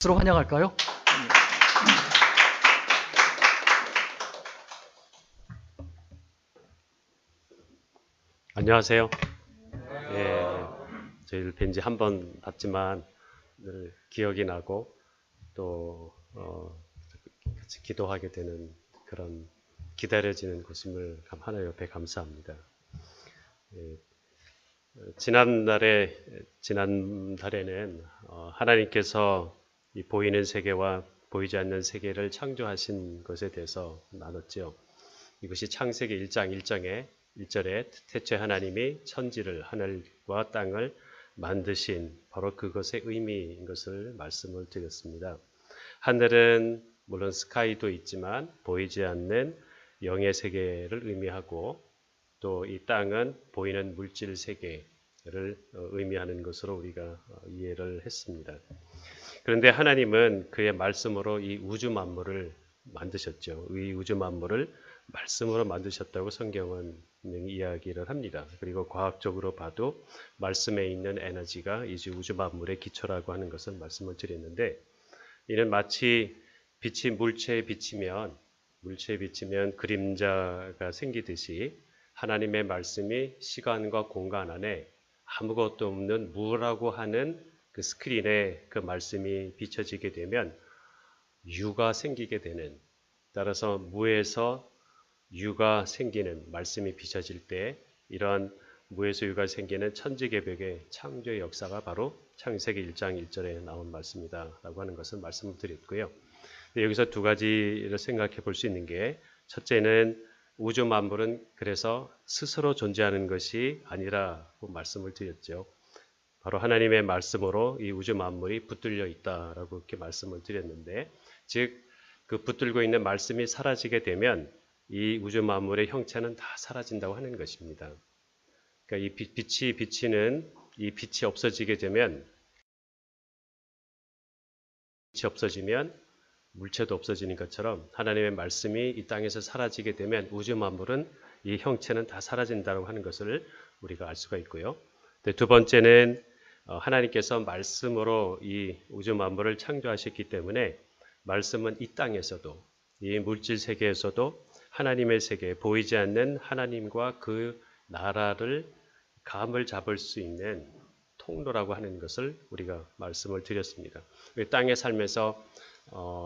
박수로 환영할까요? 안녕하세요. 예, 저희를 뵌 지 한 번 봤지만 늘 기억이 나고 또 같이 기도하게 되는 그런 기다려지는 것임을 하나님 옆에 감사합니다. 예, 지난달에는 하나님께서 이 보이는 세계와 보이지 않는 세계를 창조하신 것에 대해서 나눴죠. 이것이 창세기 1장 1절에 태초에 하나님이 천지를 하늘과 땅을 만드신 바로 그것의 의미인 것을 말씀을 드렸습니다. 하늘은 물론 스카이도 있지만 보이지 않는 영의 세계를 의미하고 또 이 땅은 보이는 물질 세계를 의미하는 것으로 우리가 이해를 했습니다. 그런데 하나님은 그의 말씀으로 이 우주 만물을 만드셨죠. 이 우주 만물을 말씀으로 만드셨다고 성경은 이야기를 합니다. 그리고 과학적으로 봐도 말씀에 있는 에너지가 이 우주 만물의 기초라고 하는 것을 말씀을 드렸는데, 이는 마치 빛이 물체에 비치면 그림자가 생기듯이 하나님의 말씀이 시간과 공간 안에 아무것도 없는 무라고 하는 그 스크린에 그 말씀이 비춰지게 되면 유가 생기게 되는, 따라서 무에서 유가 생기는 말씀이 비춰질 때 이러한 무에서 유가 생기는 천지개벽의 창조의 역사가 바로 창세기 1장 1절에 나온 말씀이다 라고 하는 것을 말씀을 드렸고요. 여기서 두 가지를 생각해 볼 수 있는 게, 첫째는 우주 만물은 그래서 스스로 존재하는 것이 아니라고 말씀을 드렸죠. 바로 하나님의 말씀으로 이 우주 만물이 붙들려 있다라고 이렇게 말씀을 드렸는데, 즉 그 붙들고 있는 말씀이 사라지게 되면 이 우주 만물의 형체는 다 사라진다고 하는 것입니다. 그러니까 이 빛이 비치는 이 빛이 없어지게 되면, 빛이 없어지면 물체도 없어지는 것처럼 하나님의 말씀이 이 땅에서 사라지게 되면 우주 만물은 이 형체는 다 사라진다고 하는 것을 우리가 알 수가 있고요. 두 번째는 하나님께서 말씀으로 이 우주 만물을 창조하셨기 때문에 말씀은 이 땅에서도 이 물질 세계에서도 하나님의 세계, 보이지 않는 하나님과 그 나라를 감을 잡을 수 있는 통로라고 하는 것을 우리가 말씀을 드렸습니다. 땅의 삶에서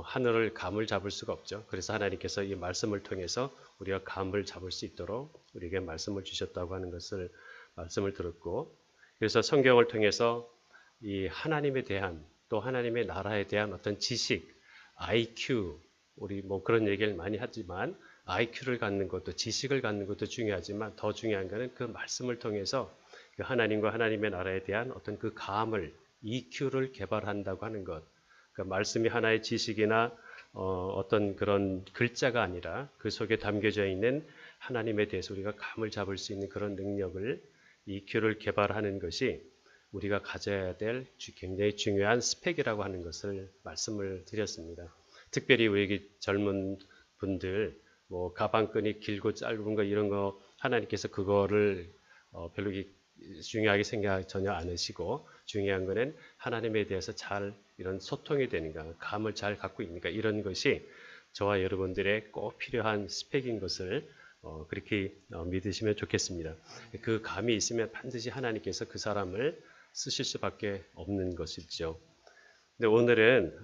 하늘을 감을 잡을 수가 없죠. 그래서 하나님께서 이 말씀을 통해서 우리가 감을 잡을 수 있도록 우리에게 말씀을 주셨다고 하는 것을 말씀을 들었고, 그래서 성경을 통해서 이 하나님에 대한, 또 하나님의 나라에 대한 어떤 지식, IQ, 우리 뭐 그런 얘기를 많이 하지만 IQ를 갖는 것도, 지식을 갖는 것도 중요하지만 더 중요한 것은 그 말씀을 통해서 그 하나님과 하나님의 나라에 대한 어떤 그 감을, EQ를 개발한다고 하는 것. 그러니까 말씀이 하나의 지식이나 어떤 그런 글자가 아니라 그 속에 담겨져 있는 하나님에 대해서 우리가 감을 잡을 수 있는 그런 능력을, EQ를 개발하는 것이 우리가 가져야 될 굉장히 중요한 스펙이라고 하는 것을 말씀을 드렸습니다. 특별히 우리 젊은 분들, 뭐 가방끈이 길고 짧은 거 이런 거 하나님께서 그거를 별로 중요하게 생각 전혀 안 하시고, 중요한 거는 하나님에 대해서 잘 이런 소통이 되는가, 감을 잘 갖고 있는가, 이런 것이 저와 여러분들의 꼭 필요한 스펙인 것을 그렇게 믿으시면 좋겠습니다. 그 감이 있으면 반드시 하나님께서 그 사람을 쓰실 수밖에 없는 것이죠. 근데 오늘은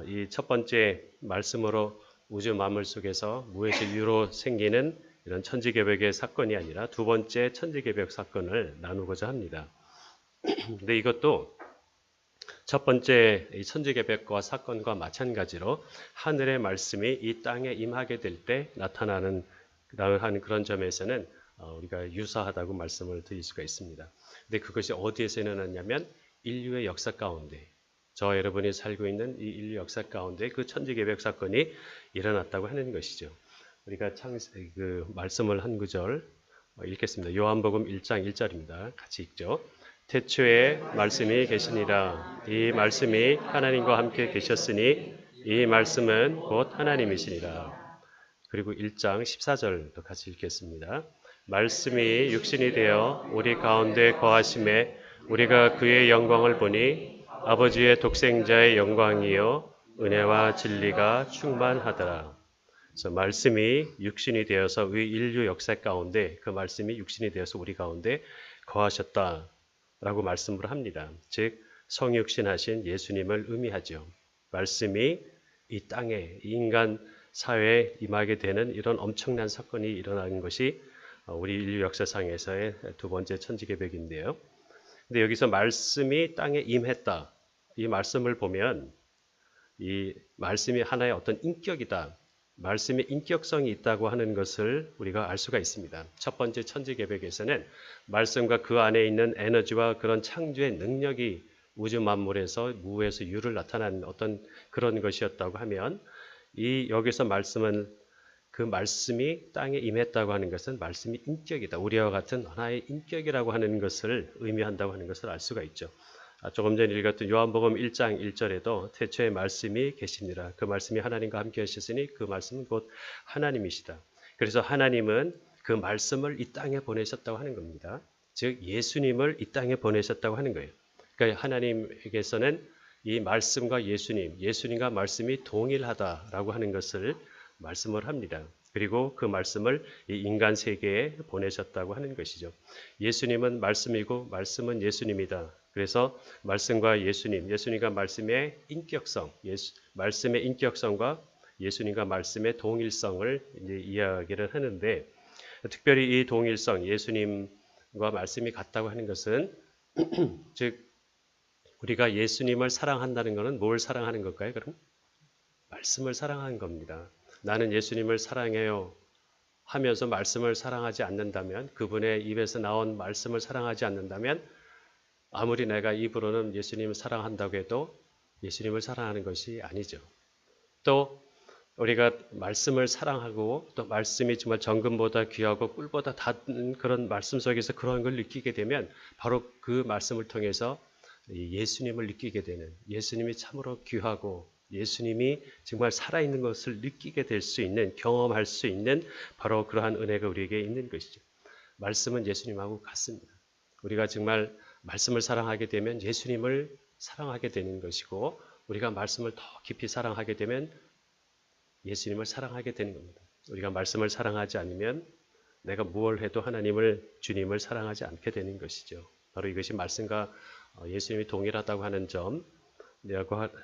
이 첫 번째 말씀으로 우주 만물 속에서 무에서 유로 생기는 이런 천지개벽의 사건이 아니라 두 번째 천지개벽 사건을 나누고자 합니다. 근데 이것도 첫 번째 이 천지개벽과 사건과 마찬가지로 하늘의 말씀이 이 땅에 임하게 될 때 나타나는 그런 점에서는 우리가 유사하다고 말씀을 드릴 수가 있습니다. 근데 그것이 어디에서 일어났냐면 인류의 역사 가운데, 저와 여러분이 살고 있는 이 인류 역사 가운데 그 천지개벽 사건이 일어났다고 하는 것이죠. 우리가 그 말씀을 한 구절 읽겠습니다. 요한복음 1장 1절입니다. 같이 읽죠. 태초에 말씀이 계시니라. 이 말씀이 하나님과 함께 계셨으니 이 말씀은 곧 하나님이시니라. 그리고 1장 14절도 같이 읽겠습니다. 말씀이 육신이 되어 우리 가운데 거하심에 우리가 그의 영광을 보니 아버지의 독생자의 영광이요 은혜와 진리가 충만하더라. 그래서 말씀이 육신이 되어서 우리 인류 역사 가운데 그 말씀이 육신이 되어서 우리 가운데 거하셨다라고 말씀을 합니다. 즉 성육신하신 예수님을 의미하죠. 말씀이 이 땅에 이 인간 사회에 임하게 되는 이런 엄청난 사건이 일어나는 것이 우리 인류 역사상에서의 두 번째 천지개벽인데요. 근데 여기서 말씀이 땅에 임했다. 이 말씀을 보면 이 말씀이 하나의 어떤 인격이다. 말씀의 인격성이 있다고 하는 것을 우리가 알 수가 있습니다. 첫 번째 천지개벽에서는 말씀과 그 안에 있는 에너지와 그런 창조의 능력이 우주 만물에서 무에서 유를 나타낸 어떤 그런 것이었다고 하면 이 여기서 말씀은 그 말씀이 땅에 임했다고 하는 것은 말씀이 인격이다. 우리와 같은 하나의 인격이라고 하는 것을 의미한다고 하는 것을 알 수가 있죠. 조금 전에 읽었던 요한복음 1장 1절에도 태초에 말씀이 계시니라. 그 말씀이 하나님과 함께 하셨으니 그 말씀은 곧 하나님이시다. 그래서 하나님은 그 말씀을 이 땅에 보내셨다고 하는 겁니다. 즉 예수님을 이 땅에 보내셨다고 하는 거예요. 그러니까 하나님에게서는 이 말씀과 예수님과 말씀이 동일하다라고 하는 것을 말씀을 합니다. 그리고 그 말씀을 이 인간 세계에 보내셨다고 하는 것이죠. 예수님은 말씀이고 말씀은 예수님이다. 그래서 말씀과 예수님과 말씀의 인격성, 말씀의 인격성과 예수님과 말씀의 동일성을 이제 이야기를 하는데 특별히 이 동일성, 예수님과 말씀이 같다고 하는 것은 즉 우리가 예수님을 사랑한다는 것은 뭘 사랑하는 걸까요? 그럼 말씀을 사랑하는 겁니다. 나는 예수님을 사랑해요 하면서 말씀을 사랑하지 않는다면 그분의 입에서 나온 말씀을 사랑하지 않는다면 아무리 내가 입으로는 예수님을 사랑한다고 해도 예수님을 사랑하는 것이 아니죠. 또 우리가 말씀을 사랑하고 또 말씀이 정말 정금보다 귀하고 꿀보다 닿은 그런 말씀 속에서 그런 걸 느끼게 되면 바로 그 말씀을 통해서 예수님을 느끼게 되는 예수님이 참으로 귀하고 예수님이 정말 살아있는 것을 느끼게 될 수 있는 경험할 수 있는 바로 그러한 은혜가 우리에게 있는 것이죠. 말씀은 예수님하고 같습니다. 우리가 정말 말씀을 사랑하게 되면 예수님을 사랑하게 되는 것이고 우리가 말씀을 더 깊이 사랑하게 되면 예수님을 사랑하게 되는 겁니다. 우리가 말씀을 사랑하지 않으면 내가 무엇을 해도 주님을 사랑하지 않게 되는 것이죠. 바로 이것이 말씀과 예수님이 동일하다고 하는 점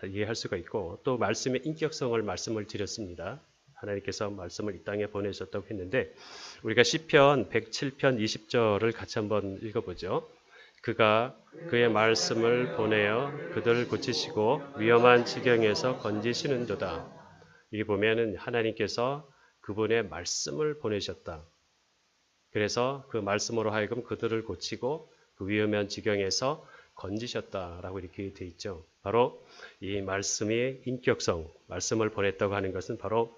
이해할 수가 있고 또 말씀의 인격성을 말씀을 드렸습니다. 하나님께서 말씀을 이 땅에 보내셨다고 했는데 우리가 시편 107편 20절을 같이 한번 읽어보죠. 그가 그의 말씀을 보내어 그들을 고치시고 위험한 지경에서 건지시는도다. 여기 보면은 하나님께서 그분의 말씀을 보내셨다. 그래서 그 말씀으로 하여금 그들을 고치고 그 위험한 지경에서 건지셨다라고 이렇게 되어 있죠. 바로 이 말씀의 인격성, 말씀을 보냈다고 하는 것은 바로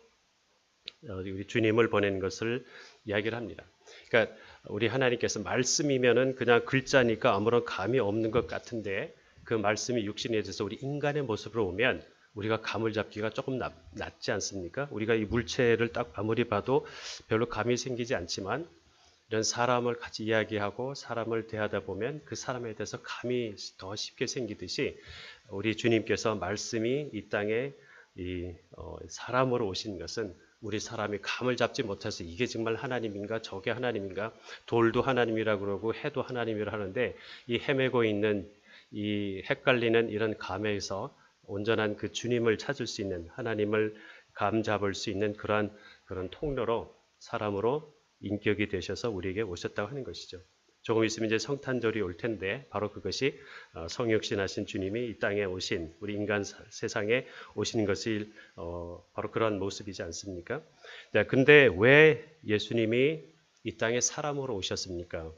우리 주님을 보낸 것을 이야기를 합니다. 그러니까 우리 하나님께서 말씀이면은 그냥 글자니까 아무런 감이 없는 것 같은데 그 말씀이 육신에 대해서 우리 인간의 모습으로 오면 우리가 감을 잡기가 조금 낫지 않습니까? 우리가 이 물체를 딱 아무리 봐도 별로 감이 생기지 않지만 이런 사람을 같이 이야기하고 사람을 대하다 보면 그 사람에 대해서 감이 더 쉽게 생기듯이 우리 주님께서 말씀이 이 땅에 사람으로 오신 것은 우리 사람이 감을 잡지 못해서 이게 정말 하나님인가 저게 하나님인가 돌도 하나님이라고 그러고 해도 하나님이라 하는데 이 헤매고 있는 이 헷갈리는 이런 감에서 온전한 그 주님을 찾을 수 있는 하나님을 감 잡을 수 있는 그런 통로로 사람으로 인격이 되셔서 우리에게 오셨다고 하는 것이죠. 조금 있으면 이제 성탄절이 올 텐데 바로 그것이 성육신하신 주님이 이 땅에 오신 우리 인간 세상에 오신 것이 바로 그런 모습이지 않습니까? 근데 왜 예수님이 이 땅에 사람으로 오셨습니까?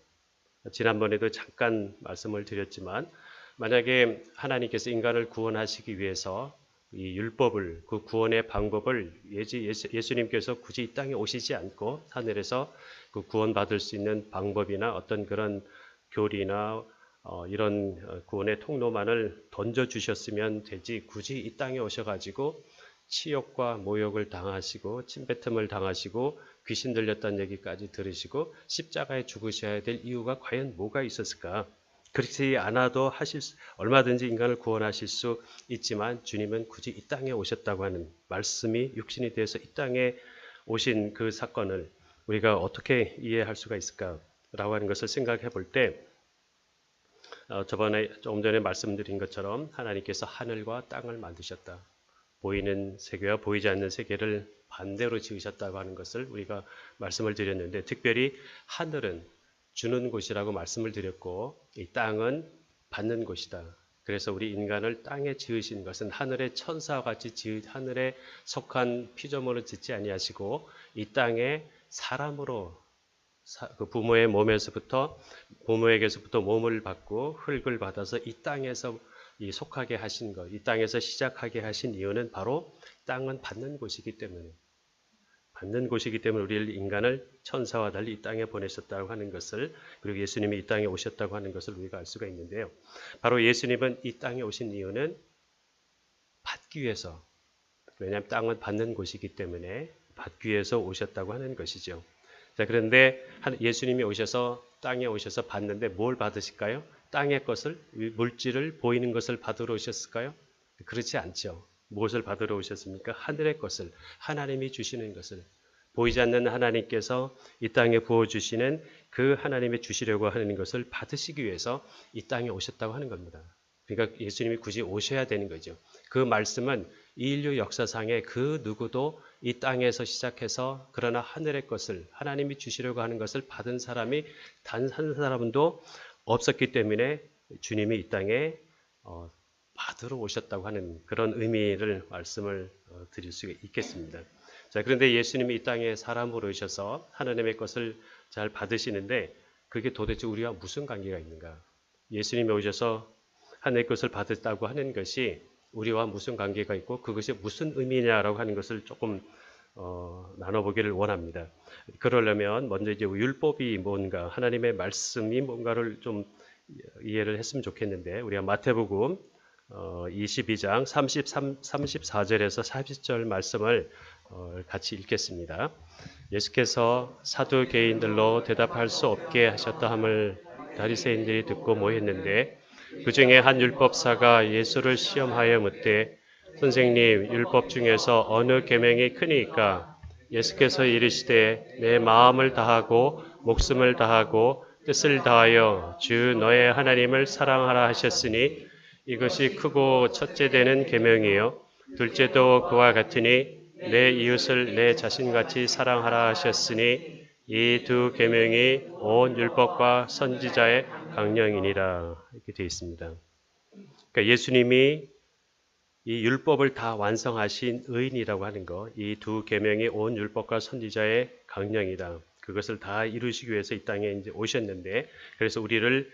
지난번에도 잠깐 말씀을 드렸지만 만약에 하나님께서 인간을 구원하시기 위해서 이 율법을 그 구원의 방법을 예수님께서 굳이 이 땅에 오시지 않고 하늘에서 그 구원받을 수 있는 방법이나 어떤 그런 교리나 이런 구원의 통로만을 던져주셨으면 되지 굳이 이 땅에 오셔가지고 치욕과 모욕을 당하시고 침뱉음을 당하시고 귀신 들렸다는 얘기까지 들으시고 십자가에 죽으셔야 될 이유가 과연 뭐가 있었을까? 그렇지 않아도 얼마든지 인간을 구원하실 수 있지만 주님은 굳이 이 땅에 오셨다고 하는 말씀이 육신이 되어서 이 땅에 오신 그 사건을 우리가 어떻게 이해할 수가 있을까라고 하는 것을 생각해 볼 때 저번에 조금 전에 말씀드린 것처럼 하나님께서 하늘과 땅을 만드셨다. 보이는 세계와 보이지 않는 세계를 반대로 지으셨다고 하는 것을 우리가 말씀을 드렸는데, 특별히 하늘은 주는 곳이라고 말씀을 드렸고 이 땅은 받는 곳이다. 그래서 우리 인간을 땅에 지으신 것은 하늘의 천사와 같이 하늘에 속한 피조물을 짓지 아니하시고 이 땅에 사람으로 그 부모에게서부터 몸을 받고 흙을 받아서 이 땅에서 속하게 하신 것, 이 땅에서 시작하게 하신 이유는 바로 땅은 받는 곳이기 때문에, 우리를 인간을 천사와 달리 이 땅에 보내셨다고 하는 것을, 그리고 예수님이 이 땅에 오셨다고 하는 것을 우리가 알 수가 있는데요. 바로 예수님은 이 땅에 오신 이유는 받기 위해서, 왜냐하면 땅은 받는 곳이기 때문에 받기 위해서 오셨다고 하는 것이죠. 자, 그런데 예수님이 오셔서 땅에 오셔서 받는데 뭘 받으실까요? 땅의 것을, 물질을, 보이는 것을 받으러 오셨을까요? 그렇지 않죠. 무엇을 받으러 오셨습니까? 하늘의 것을, 하나님이 주시는 것을, 보이지 않는 하나님께서 이 땅에 부어주시는 그 하나님이 주시려고 하는 것을 받으시기 위해서 이 땅에 오셨다고 하는 겁니다. 그러니까 예수님이 굳이 오셔야 되는 거죠. 그 말씀은 인류 역사상에 그 누구도 이 땅에서 시작해서 그러나 하늘의 것을, 하나님이 주시려고 하는 것을 받은 사람이 단 한 사람도 없었기 때문에 주님이 이 땅에 받으러 오셨다고 하는 그런 의미를 말씀을 드릴 수 있겠습니다. 자, 그런데 예수님이 이 땅에 사람으로 오셔서 하나님의 것을 잘 받으시는데 그게 도대체 우리와 무슨 관계가 있는가? 예수님이 오셔서 하나님의 것을 받았다고 하는 것이 우리와 무슨 관계가 있고 그것이 무슨 의미냐라고 하는 것을 조금 나눠보기를 원합니다. 그러려면 먼저 이제 율법이 뭔가, 하나님의 말씀이 뭔가를 좀 이해를 했으면 좋겠는데, 우리가 마태복음 22장 34절에서 40절 말씀을 같이 읽겠습니다. 예수께서 사두개인들로 대답할 수 없게 하셨다 함을 바리새인들이 듣고 모였는데, 그 중에 한 율법사가 예수를 시험하여 묻되, 선생님, 율법 중에서 어느 계명이 크니까? 예수께서 이르시되, 내 마음을 다하고 목숨을 다하고 뜻을 다하여 주 너의 하나님을 사랑하라 하셨으니 이것이 크고 첫째 되는 계명이요, 둘째도 그와 같으니 내 이웃을 내 자신같이 사랑하라 하셨으니 이 두 계명이 온 율법과 선지자의 강령이니라. 이렇게 되어 있습니다. 그러니까 예수님이 이 율법을 다 완성하신 의인이라고 하는 것, 이 두 계명이 온 율법과 선지자의 강령이다. 그것을 다 이루시기 위해서 이 땅에 이제 오셨는데, 그래서 우리를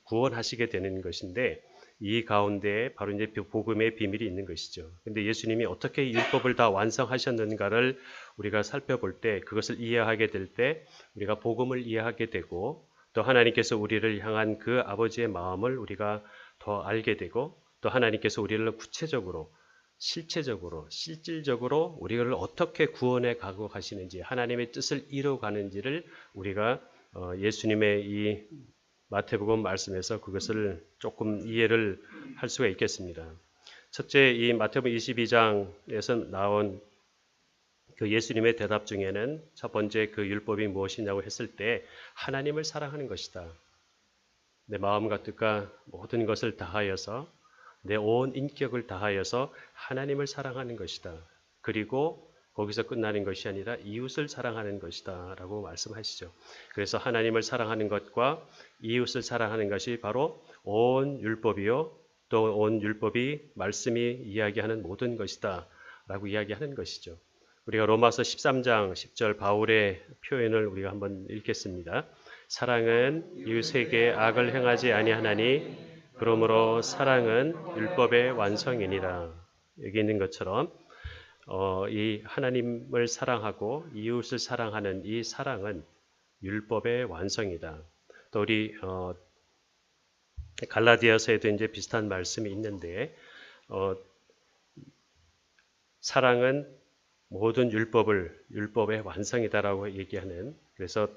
구원하시게 되는 것인데, 이 가운데 바로 이제 복음의 비밀이 있는 것이죠. 근데 예수님이 어떻게 율법을 다 완성하셨는가를 우리가 살펴볼 때, 그것을 이해하게 될 때 우리가 복음을 이해하게 되고, 또 하나님께서 우리를 향한 그 아버지의 마음을 우리가 더 알게 되고, 또 하나님께서 우리를 구체적으로, 실질적으로 우리를 어떻게 구원해 가고 가시는지, 하나님의 뜻을 이루어가는지를 우리가 예수님의 이 마태복음 말씀에서 그것을 조금 이해를 할 수가 있겠습니다. 첫째, 이 마태복음 22장에서 나온 그 예수님의 대답 중에는 첫 번째 그 율법이 무엇이냐고 했을 때 하나님을 사랑하는 것이다. 내 마음과 뜻과 모든 것을 다하여서, 내 온 인격을 다하여서 하나님을 사랑하는 것이다. 그리고 거기서 끝나는 것이 아니라 이웃을 사랑하는 것이다 라고 말씀하시죠. 그래서 하나님을 사랑하는 것과 이웃을 사랑하는 것이 바로 온 율법이요, 또 온 율법이 말씀이 이야기하는 모든 것이다 라고 이야기하는 것이죠. 우리가 로마서 13장 10절 바울의 표현을 우리가 한번 읽겠습니다. 사랑은 이웃에게 악을 행하지 아니하나니 그러므로 사랑은 율법의 완성이니라. 여기 있는 것처럼 이 하나님을 사랑하고 이웃을 사랑하는 이 사랑은 율법의 완성이다. 또 우리 갈라디아서에도 이제 비슷한 말씀이 있는데 사랑은 모든 율법의 완성이다라고 얘기하는, 그래서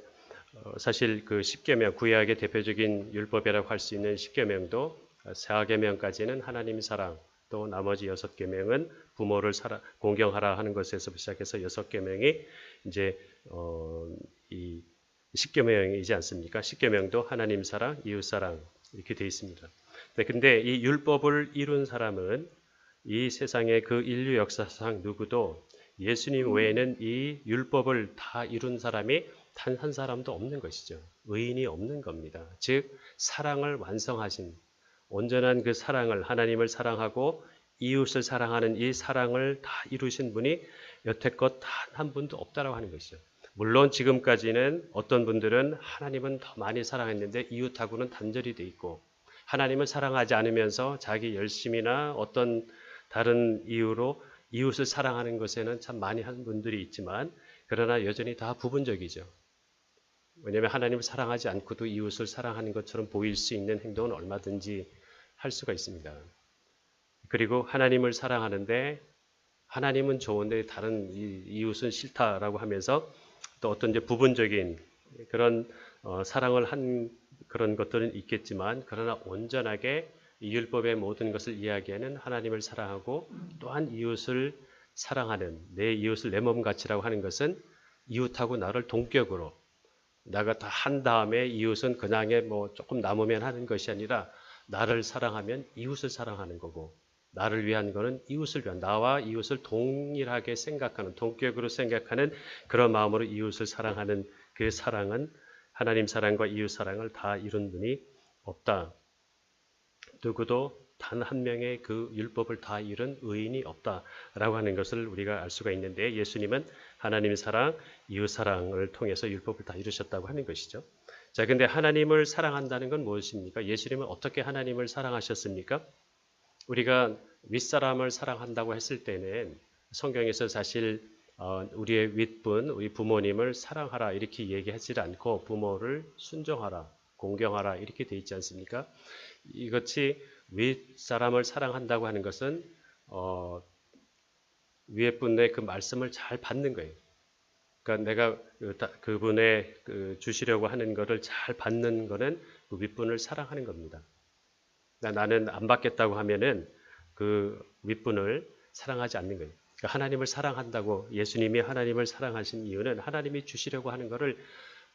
사실 그 십계명, 구약의 대표적인 율법이라고 할 수 있는 십계명도 4계명까지는 하나님 사랑, 또 나머지 6계명은 부모를 공경하라 하는 것에서 시작해서 6계명이 이제 이 십계명이지 않습니까? 십계명도 하나님 사랑, 이웃 사랑 이렇게 되어 있습니다. 근데 이 율법을 이룬 사람은 이 세상의 그 인류 역사상 누구도 예수님 외에는 이 율법을 다 이룬 사람이 단 한 사람도 없는 것이죠. 의인이 없는 겁니다. 즉 사랑을 완성하신 온전한 그 사랑을, 하나님을 사랑하고 이웃을 사랑하는 이 사랑을 다 이루신 분이 여태껏 단 한 분도 없다라고 하는 것이죠. 물론 지금까지는 어떤 분들은 하나님은 더 많이 사랑했는데 이웃하고는 단절이 돼 있고, 하나님을 사랑하지 않으면서 자기 열심이나 어떤 다른 이유로 이웃을 사랑하는 것에는 참 많이 한 분들이 있지만, 그러나 여전히 다 부분적이죠. 왜냐하면 하나님을 사랑하지 않고도 이웃을 사랑하는 것처럼 보일 수 있는 행동은 얼마든지 할 수가 있습니다. 그리고 하나님을 사랑하는데 하나님은 좋은데 다른 이웃은 싫다라고 하면서 또 어떤 이제 부분적인 그런 사랑을 한 그런 것들은 있겠지만, 그러나 온전하게 이 율법의 모든 것을 이야기하는 하나님을 사랑하고 또한 이웃을 사랑하는, 내 이웃을 내 몸같이라고 하는 것은 이웃하고 나를 동격으로 내가 다 한 다음에 이웃은 그냥에 뭐 조금 남으면 하는 것이 아니라 나를 사랑하면 이웃을 사랑하는 거고, 나를 위한 거는 이웃을 위한, 나와 이웃을 동일하게 생각하는, 동격으로 생각하는 그런 마음으로 이웃을 사랑하는 그 사랑은 하나님 사랑과 이웃 사랑을 다 이룬 분이 없다. 누구도 단 한 명의 그 율법을 다 이룬 의인이 없다라고 하는 것을 우리가 알 수가 있는데, 예수님은 하나님 사랑, 이웃 사랑을 통해서 율법을 다 이루셨다고 하는 것이죠. 자, 근데 하나님을 사랑한다는 건 무엇입니까? 예수님은 어떻게 하나님을 사랑하셨습니까? 우리가 윗사람을 사랑한다고 했을 때는 성경에서 사실 우리의 윗분, 우리 부모님을 사랑하라 이렇게 얘기하지 않고 부모를 순종하라, 공경하라 이렇게 돼 있지 않습니까? 이것이 윗사람을 사랑한다고 하는 것은 위에 분의 그 말씀을 잘 받는 거예요. 그러니까 내가 그분의 주시려고 하는 것을 잘 받는 거는 그 윗분을 사랑하는 겁니다. 나는 안 받겠다고 하면은 그 윗분을 사랑하지 않는 거예요. 그러니까 하나님을 사랑한다고, 예수님이 하나님을 사랑하신 이유는 하나님이 주시려고 하는 것을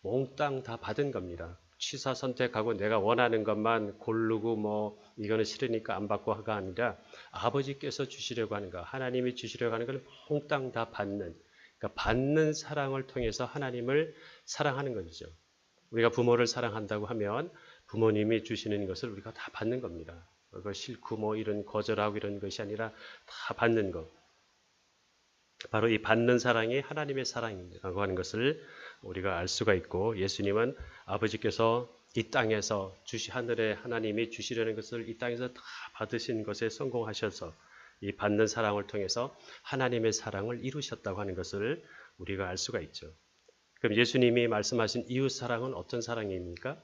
몽땅 다 받은 겁니다. 취사 선택하고 내가 원하는 것만 고르고 뭐 이거는 싫으니까 안 받고 하가 아니라 아버지께서 주시려고 하는 것, 하나님이 주시려고 하는 걸 몽땅 다 받는, 그러니까 받는 사랑을 통해서 하나님을 사랑하는 것이죠. 우리가 부모를 사랑한다고 하면 부모님이 주시는 것을 우리가 다 받는 겁니다. 그거 싫고 뭐 이런 거절하고 이런 것이 아니라 다 받는 것. 바로 이 받는 사랑이 하나님의 사랑이라고 하는 것을 우리가 알 수가 있고, 예수님은 아버지께서 이 땅에서 하늘에 하나님이 주시려는 것을 이 땅에서 다 받으신 것에 성공하셔서 이 받는 사랑을 통해서 하나님의 사랑을 이루셨다고 하는 것을 우리가 알 수가 있죠. 그럼 예수님이 말씀하신 이웃 사랑은 어떤 사랑입니까?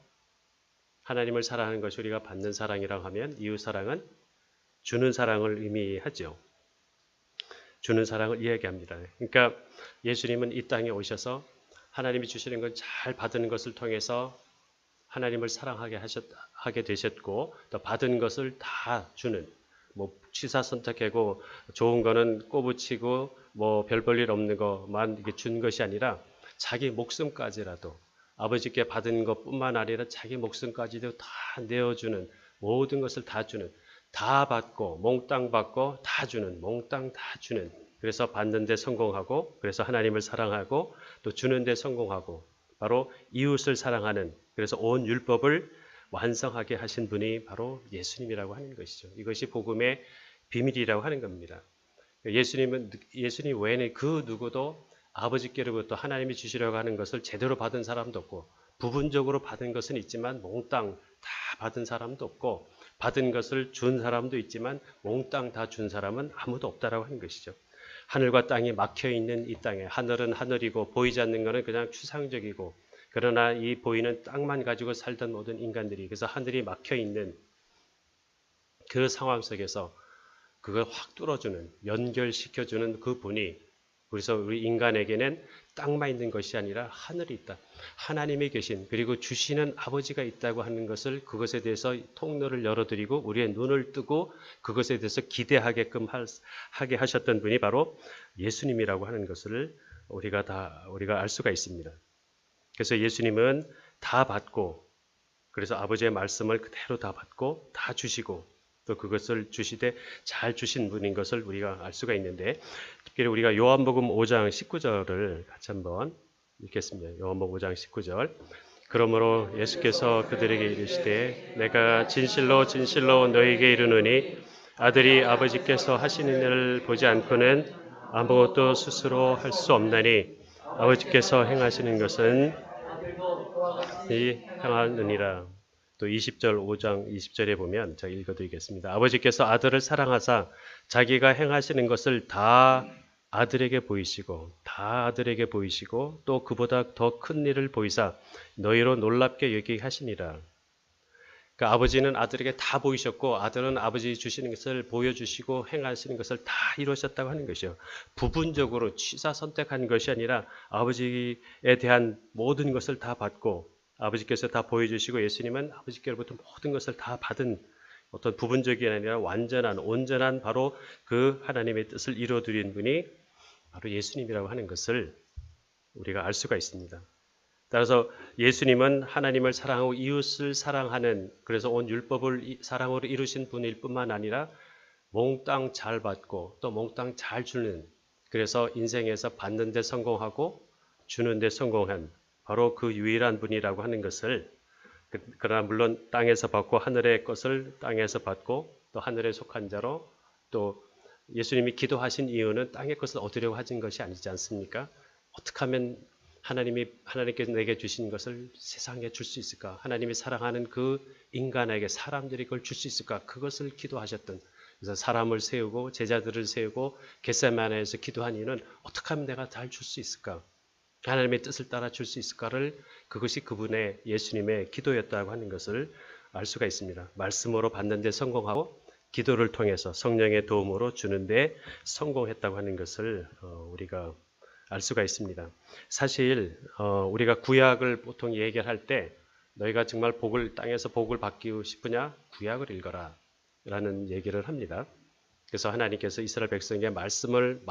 하나님을 사랑하는 것이 우리가 받는 사랑이라고 하면 이웃 사랑은 주는 사랑을 의미하죠. 주는 사랑을 이야기합니다. 그러니까 예수님은 이 땅에 오셔서 하나님이 주시는 걸 잘 받은 것을 통해서 하나님을 사랑하게 하게 되셨고, 또 받은 것을 다 주는, 뭐 취사 선택하고 좋은 거는 꼬부치고 뭐 별 볼 일 없는 것만 이렇게 준 것이 아니라 자기 목숨까지라도, 아버지께 받은 것뿐만 아니라 자기 목숨까지도 다 내어주는, 모든 것을 다 주는, 다 받고 몽땅 받고 다 주는, 몽땅 다 주는, 그래서 받는 데 성공하고, 그래서 하나님을 사랑하고 또 주는 데 성공하고, 바로 이웃을 사랑하는, 그래서 온 율법을 완성하게 하신 분이 바로 예수님이라고 하는 것이죠. 이것이 복음의 비밀이라고 하는 겁니다. 예수님 외에는 그 누구도 아버지께로부터 하나님이 주시려고 하는 것을 제대로 받은 사람도 없고, 부분적으로 받은 것은 있지만 몽땅 다 받은 사람도 없고, 받은 것을 준 사람도 있지만 몽땅 다 준 사람은 아무도 없다라고 하는 것이죠. 하늘과 땅이 막혀있는 이 땅에, 하늘은 하늘이고 보이지 않는 것은 그냥 추상적이고, 그러나 이 보이는 땅만 가지고 살던 모든 인간들이, 그래서 하늘이 막혀있는 그 상황 속에서 그걸 확 뚫어주는, 연결시켜주는 그 분이 그래서 우리 인간에게는 땅만 있는 것이 아니라 하늘이 있다. 하나님이 계신 그리고 주시는 아버지가 있다고 하는 것을 그것에 대해서 통로를 열어드리고 우리의 눈을 뜨고 그것에 대해서 기대하게끔 하게 하셨던 분이 바로 예수님이라고 하는 것을 우리가 알 수가 있습니다. 그래서 예수님은 다 받고 그래서 아버지의 말씀을 그대로 다 받고 다 주시고 또 그것을 주시되 잘 주신 분인 것을 우리가 알 수가 있는데 특별히 우리가 요한복음 5장 19절을 같이 한번 읽겠습니다. 요한복음 5장 19절. 그러므로 예수께서 그들에게 이르시되 내가 진실로 진실로 너희에게 이르노니 아들이 아버지께서 하시는 일을 보지 않고는 아무것도 스스로 할 수 없나니 아버지께서 행하시는 것은 이 행하느니라. 또 20절 5장 20절에 보면 제가 읽어드리겠습니다. 아버지께서 아들을 사랑하사 자기가 행하시는 것을 다 아들에게 보이시고 또 그보다 더 큰 일을 보이사 너희로 놀랍게 여기게 하시니라. 그러니까 아버지는 아들에게 다 보이셨고 아들은 아버지 주시는 것을 보여주시고 행하시는 것을 다 이루셨다고 하는 것이요. 부분적으로 취사 선택한 것이 아니라 아버지에 대한 모든 것을 다 받고 아버지께서 다 보여주시고 예수님은 아버지께로부터 모든 것을 다 받은 어떤 부분적이 아니라 완전한 온전한 바로 그 하나님의 뜻을 이루어드린 분이 바로 예수님이라고 하는 것을 우리가 알 수가 있습니다. 따라서 예수님은 하나님을 사랑하고 이웃을 사랑하는 그래서 온 율법을 사랑으로 이루신 분일 뿐만 아니라 몽땅 잘 받고 또 몽땅 잘 주는 그래서 인생에서 받는 데 성공하고 주는 데 성공한 바로 그 유일한 분이라고 하는 것을 그러나 물론 땅에서 받고 하늘의 것을 땅에서 받고 또 하늘에 속한 자로 또 예수님이 기도하신 이유는 땅의 것을 얻으려고 하신 것이 아니지 않습니까? 어떻게 하면 하나님께서 내게 주신 것을 세상에 줄 수 있을까? 하나님이 사랑하는 그 인간에게 사람들이 그걸 줄 수 있을까? 그것을 기도하셨던 그래서 사람을 세우고 제자들을 세우고 겟세마네에서 기도한 이유는 어떻게 하면 내가 잘 줄 수 있을까? 하나님의 뜻을 따라 줄 수 있을까를 그것이 그분의 예수님의 기도였다고 하는 것을 알 수가 있습니다. 말씀으로 받는 데 성공하고 기도를 통해서 성령의 도움으로 주는 데 성공했다고 하는 것을 우리가 알 수가 있습니다. 사실 우리가 구약을 보통 얘기할 때 너희가 정말 땅에서 복을 받기 싶으냐? 구약을 읽어라 라는 얘기를 합니다. 그래서 하나님께서 이스라엘 백성에게 말씀을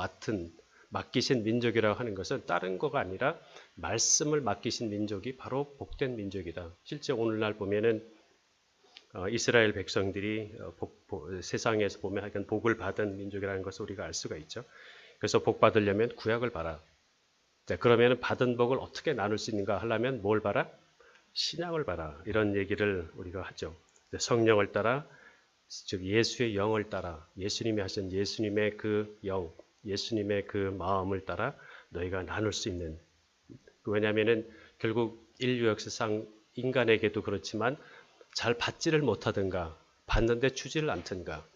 맡기신 민족이라고 하는 것은 다른 거가 아니라 말씀을 맡기신 민족이 바로 복된 민족이다. 실제 오늘날 보면은 이스라엘 백성들이 세상에서 보면 하여간 복을 받은 민족이라는 것을 우리가 알 수가 있죠. 그래서 복 받으려면 구약을 봐라. 자, 그러면 받은 복을 어떻게 나눌 수 있는가 하려면 뭘 봐라? 신약을 봐라. 이런 얘기를 우리가 하죠. 성령을 따라 즉 예수의 영을 따라 예수님이 하신 예수님의 그 영 예수님의 그 마음을 따라 너희가 나눌 수 있는 왜냐하면 결국 인류 역사상 인간에게도 그렇지만 잘 받지를 못하든가 받는데 주지를 않든가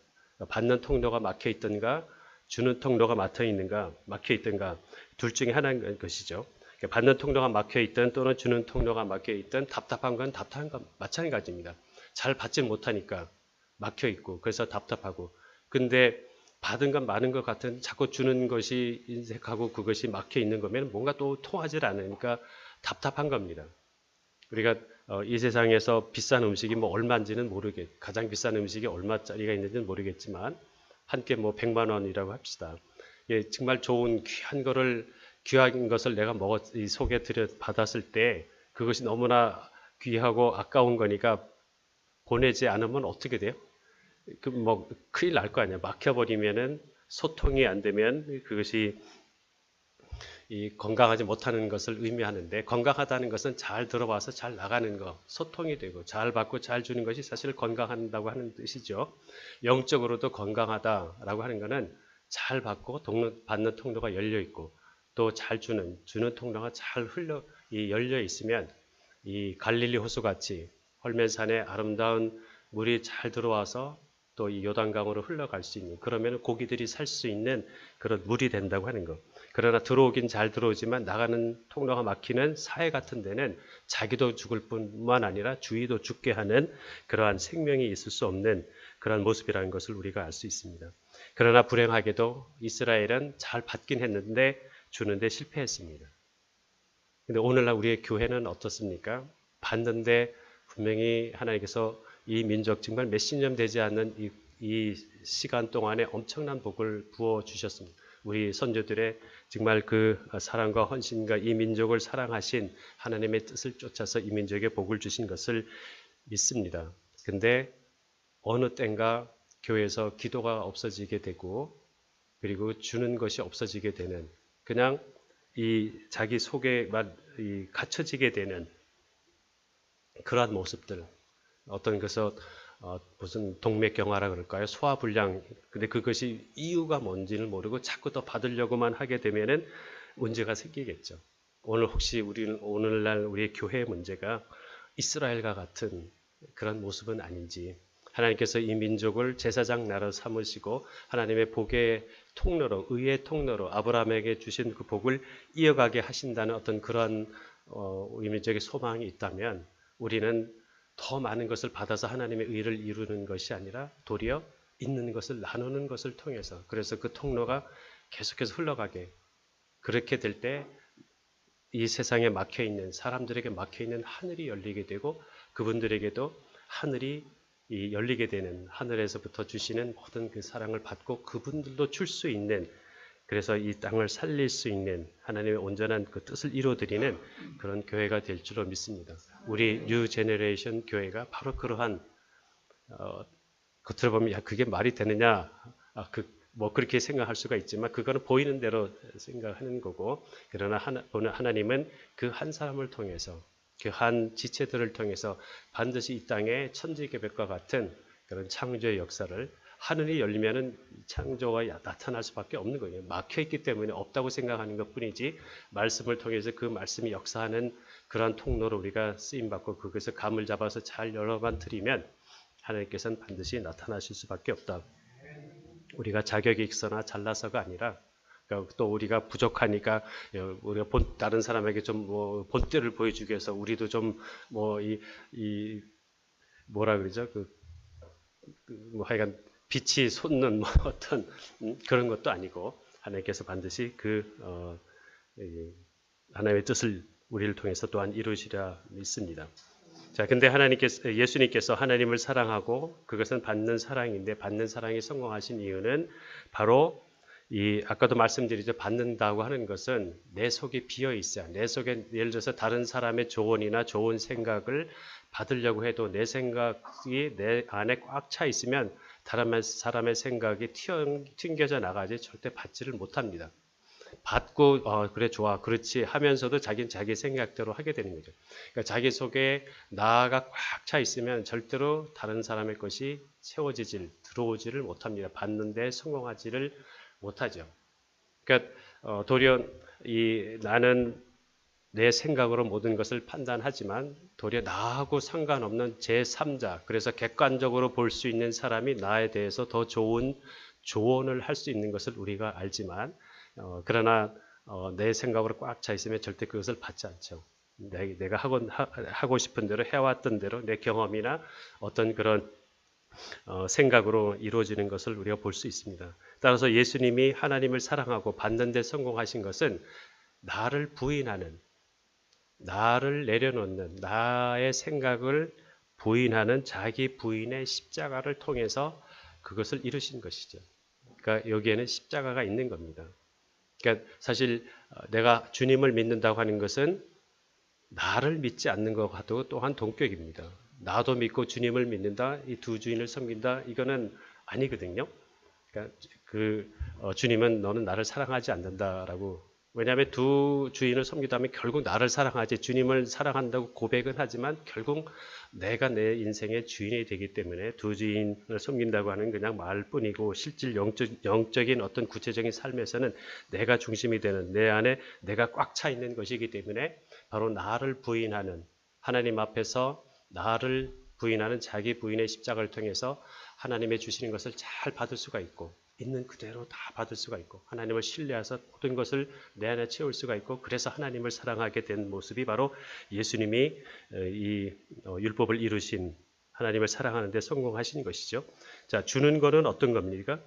받는 통로가 막혀 있든가 주는 통로가 막혀 있든가 둘 중에 하나인 것이죠. 받는 통로가 막혀 있든 또는 주는 통로가 막혀 있든 답답한 건 마찬가지입니다. 잘 받지 못하니까 막혀 있고 그래서 답답하고 근데 받은 건 많은 것 같은 자꾸 주는 것이 인색하고 그것이 막혀 있는 거면 뭔가 또 통하지 않으니까 답답한 겁니다. 우리가 이 세상에서 비싼 음식이 뭐 얼마인지는 가장 비싼 음식이 얼마짜리가 있는지는 모르겠지만 한 끼 뭐 100만 원이라고 합시다. 예, 정말 좋은 귀한 것을 내가 속에 받았을 때 그것이 너무나 귀하고 아까운 거니까 보내지 않으면 어떻게 돼요? 큰일 날 거 아니야. 막혀버리면은 소통이 안 되면 그것이 건강하지 못하는 것을 의미하는데 건강하다는 것은 잘 들어와서 잘 나가는 것, 소통이 되고 잘 받고 잘 주는 것이 사실 건강한다고 하는 뜻이죠. 영적으로도 건강하다라고 하는 것은 잘 받고 받는 통로가 열려 있고 또 잘 주는 통로가 잘 열려 있으면 이 갈릴리 호수 같이 헐면산에 아름다운 물이 잘 들어와서 또 이 요단강으로 흘러갈 수 있는 그러면 고기들이 살 수 있는 그런 물이 된다고 하는 것. 그러나 들어오긴 잘 들어오지만 나가는 통로가 막히는 사회 같은 데는 자기도 죽을 뿐만 아니라 주위도 죽게 하는 그러한 생명이 있을 수 없는 그러한 모습이라는 것을 우리가 알 수 있습니다. 그러나 불행하게도 이스라엘은 잘 받긴 했는데 주는데 실패했습니다. 근데 오늘날 우리의 교회는 어떻습니까? 받는데 분명히 하나님께서 이 민족 정말 몇십 년 되지 않는 이 시간 동안에 엄청난 복을 부어 주셨습니다. 우리 선조들의 정말 그 사랑과 헌신과 이 민족을 사랑하신 하나님의 뜻을 쫓아서 이 민족에 복을 주신 것을 믿습니다. 근데 어느 때인가 교회에서 기도가 없어지게 되고 그리고 주는 것이 없어지게 되는 그냥 이 자기 속에만 갇혀지게 되는 그러한 모습들 어떤 것서 무슨 동맥경화라 그럴까요? 소화불량. 근데 그것이 이유가 뭔지를 모르고 자꾸 더 받으려고만 하게 되면은 문제가 생기겠죠. 오늘 혹시 우리는 오늘날 우리의 교회의 문제가 이스라엘과 같은 그런 모습은 아닌지 하나님께서 이 민족을 제사장 나라 삼으시고 하나님의 복의 통로로 의의 통로로 아브라함에게 주신 그 복을 이어가게 하신다는 어떤 그런 우리 민족의 소망이 있다면 우리는 더 많은 것을 받아서 하나님의 의를 이루는 것이 아니라 도리어 있는 것을 나누는 것을 통해서 그래서 그 통로가 계속해서 흘러가게 그렇게 될 때 이 세상에 막혀있는 사람들에게 막혀있는 하늘이 열리게 되고 그분들에게도 하늘이 열리게 되는 하늘에서부터 주시는 모든 그 사랑을 받고 그분들도 줄 수 있는 그래서 이 땅을 살릴 수 있는 하나님의 온전한 그 뜻을 이루어드리는 그런 교회가 될 줄로 믿습니다. 우리 뉴 제너레이션 교회가 바로 그러한 겉으로 보면 야 그게 말이 되느냐 뭐 그렇게 생각할 수가 있지만 그거는 보이는 대로 생각하는 거고 그러나 하나님은 그 한 사람을 통해서 그 한 지체들을 통해서 반드시 이 땅에 천지개벽과 같은 그런 창조의 역사를 하늘이 열리면은 창조가 나타날 수밖에 없는 거예요. 막혀 있기 때문에 없다고 생각하는 것뿐이지 말씀을 통해서 그 말씀이 역사하는 그러한 통로로 우리가 쓰임 받고 그것을 감을 잡아서 잘 열어만 드리면 하나님께서는 반드시 나타나실 수밖에 없다. 우리가 자격이 있거나 잘나서가 아니라 또 우리가 부족하니까 우리가 다른 사람에게 좀 뭐 본때를 보여주기 위해서 우리도 좀 뭐 뭐라 그러죠? 뭐 하여간 빛이 솟는 뭐 어떤 그런 것도 아니고 하나님께서 반드시 하나님의 뜻을 우리를 통해서 또한 이루시리라 믿습니다. 자, 근데 예수님께서 하나님을 사랑하고 그것은 받는 사랑인데 받는 사랑이 성공하신 이유는 바로 아까도 말씀드리죠. 받는다고 하는 것은 내 속에 비어 있어야 내 속에 예를 들어서 다른 사람의 조언이나 좋은 생각을 받으려고 해도 내 생각이 내 안에 꽉 차 있으면 다른 사람의 생각이 튕겨져 나가지 절대 받지를 못합니다. 받고 그래 좋아 그렇지 하면서도 자기는 자기 생각대로 하게 되는 거죠. 그러니까 자기 속에 나가 꽉 차 있으면 절대로 다른 사람의 것이 들어오지를 못합니다. 받는데 성공하지를 못하죠. 그러니까 도리어 나는 내 생각으로 모든 것을 판단하지만 도리어 나하고 상관없는 제3자 그래서 객관적으로 볼 수 있는 사람이 나에 대해서 더 좋은 조언을 할 수 있는 것을 우리가 알지만 그러나 내 생각으로 꽉 차 있으면 절대 그것을 받지 않죠. 내가 하고 싶은 대로 해왔던 대로 내 경험이나 어떤 그런 생각으로 이루어지는 것을 우리가 볼 수 있습니다. 따라서 예수님이 하나님을 사랑하고 받는 데 성공하신 것은 나를 부인하는 나를 내려놓는 나의 생각을 부인하는 자기 부인의 십자가를 통해서 그것을 이루신 것이죠. 그러니까 여기에는 십자가가 있는 겁니다. 그러니까 사실 내가 주님을 믿는다고 하는 것은 나를 믿지 않는 것과도 또한 동격입니다. 나도 믿고 주님을 믿는다, 이 두 주인을 섬긴다, 이거는 아니거든요. 그러니까 주님은 너는 나를 사랑하지 않는다라고. 왜냐하면 두 주인을 섬기다면 결국 나를 사랑하지 주님을 사랑한다고 고백은 하지만 결국 내가 내 인생의 주인이 되기 때문에 두 주인을 섬긴다고 하는 그냥 말뿐이고 실질 영적인 어떤 구체적인 삶에서는 내가 중심이 되는 내 안에 내가 꽉 차 있는 것이기 때문에 바로 나를 부인하는 하나님 앞에서 나를 부인하는 자기 부인의 십자가를 통해서 하나님의 주시는 것을 잘 받을 수가 있고 있는 그대로 다 받을 수가 있고 하나님을 신뢰해서 모든 것을 내 안에 채울 수가 있고 그래서 하나님을 사랑하게 된 모습이 바로 예수님이 이 율법을 이루신 하나님을 사랑하는 데 성공하신 것이죠. 자, 주는 거는 어떤 겁니까?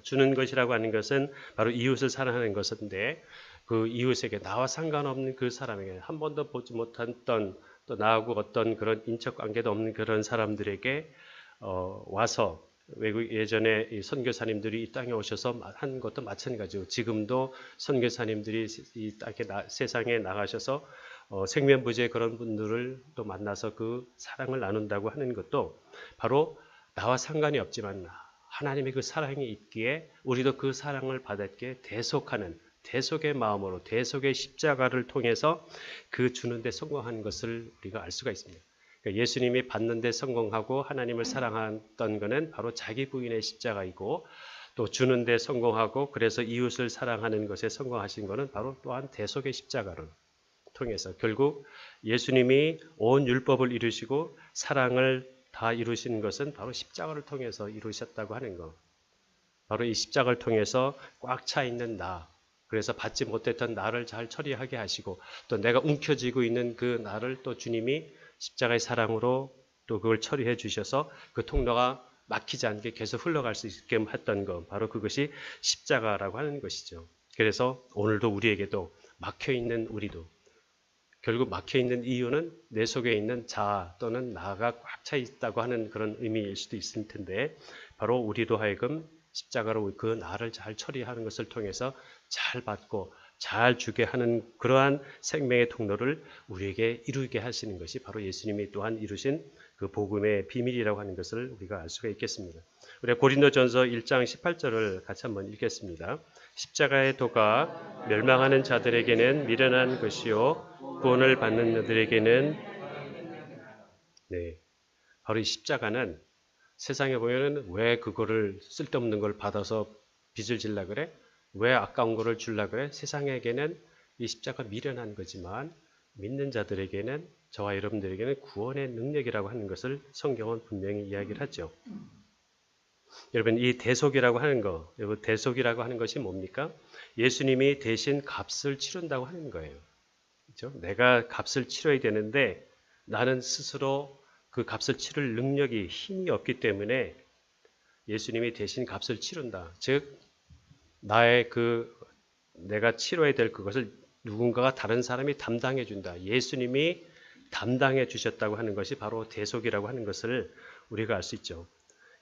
주는 것이라고 하는 것은 바로 이웃을 사랑하는 것인데 그 이웃에게 나와 상관없는 그 사람에게 한 번도 보지 못했던 또 나하고 어떤 그런 인적 관계도 없는 그런 사람들에게 와서 외국 예전에 이 선교사님들이 이 땅에 오셔서 한 것도 마찬가지고 지금도 선교사님들이 이 땅에 세상에 나가셔서 생면부지의 그런 분들을 또 만나서 그 사랑을 나눈다고 하는 것도 바로 나와 상관이 없지만 하나님의 그 사랑이 있기에 우리도 그 사랑을 받았기에 대속하는 대속의 마음으로 대속의 십자가를 통해서 그 주는 데 성공한 것을 우리가 알 수가 있습니다. 그러니까 예수님이 받는 데 성공하고 하나님을 사랑했던 것은 바로 자기 부인의 십자가이고 또 주는 데 성공하고 그래서 이웃을 사랑하는 것에 성공하신 것은 바로 또한 대속의 십자가를 통해서 결국 예수님이 온 율법을 이루시고 사랑을 다 이루신 것은 바로 십자가를 통해서 이루셨다고 하는 것. 바로 이 십자가를 통해서 꽉 차 있는 나, 그래서 받지 못했던 나를 잘 처리하게 하시고 또 내가 움켜쥐고 있는 그 나를 또 주님이 십자가의 사랑으로 또 그걸 처리해 주셔서 그 통로가 막히지 않게 계속 흘러갈 수 있게 했던 것, 바로 그것이 십자가라고 하는 것이죠. 그래서 오늘도 우리에게도 막혀있는 우리도 결국 막혀있는 이유는 내 속에 있는 자아 또는 나가 꽉 차 있다고 하는 그런 의미일 수도 있을 텐데 바로 우리도 하여금 십자가로 그 나를 잘 처리하는 것을 통해서 잘 받고 잘 주게 하는 그러한 생명의 통로를 우리에게 이루게 하시는 것이 바로 예수님이 또한 이루신 그 복음의 비밀이라고 하는 것을 우리가 알 수가 있겠습니다. 우리가 고린도전서 1장 18절을 같이 한번 읽겠습니다. 십자가의 도가 멸망하는 자들에게는 미련한 것이요 구원을 받는 자들에게는 바로 이 십자가는 세상에 보면은 왜 그거를 쓸데없는 걸 받아서 빚을 질라 그래? 왜 아까운 거를 줄라 그래? 세상에게는 이 십자가 미련한 거지만 믿는 자들에게는 저와 여러분들에게는 구원의 능력이라고 하는 것을 성경은 분명히 이야기를 하죠. 여러분 이 대속이라고 하는 거, 여러분 대속이라고 하는 것이 뭡니까? 예수님이 대신 값을 치른다고 하는 거예요. 그렇죠? 내가 값을 치러야 되는데 나는 스스로 그 값을 치를 능력이 힘이 없기 때문에 예수님이 대신 값을 치른다. 즉 나의 내가 치러야 될 그것을 누군가가 다른 사람이 담당해 준다. 예수님이 담당해 주셨다고 하는 것이 바로 대속이라고 하는 것을 우리가 알 수 있죠.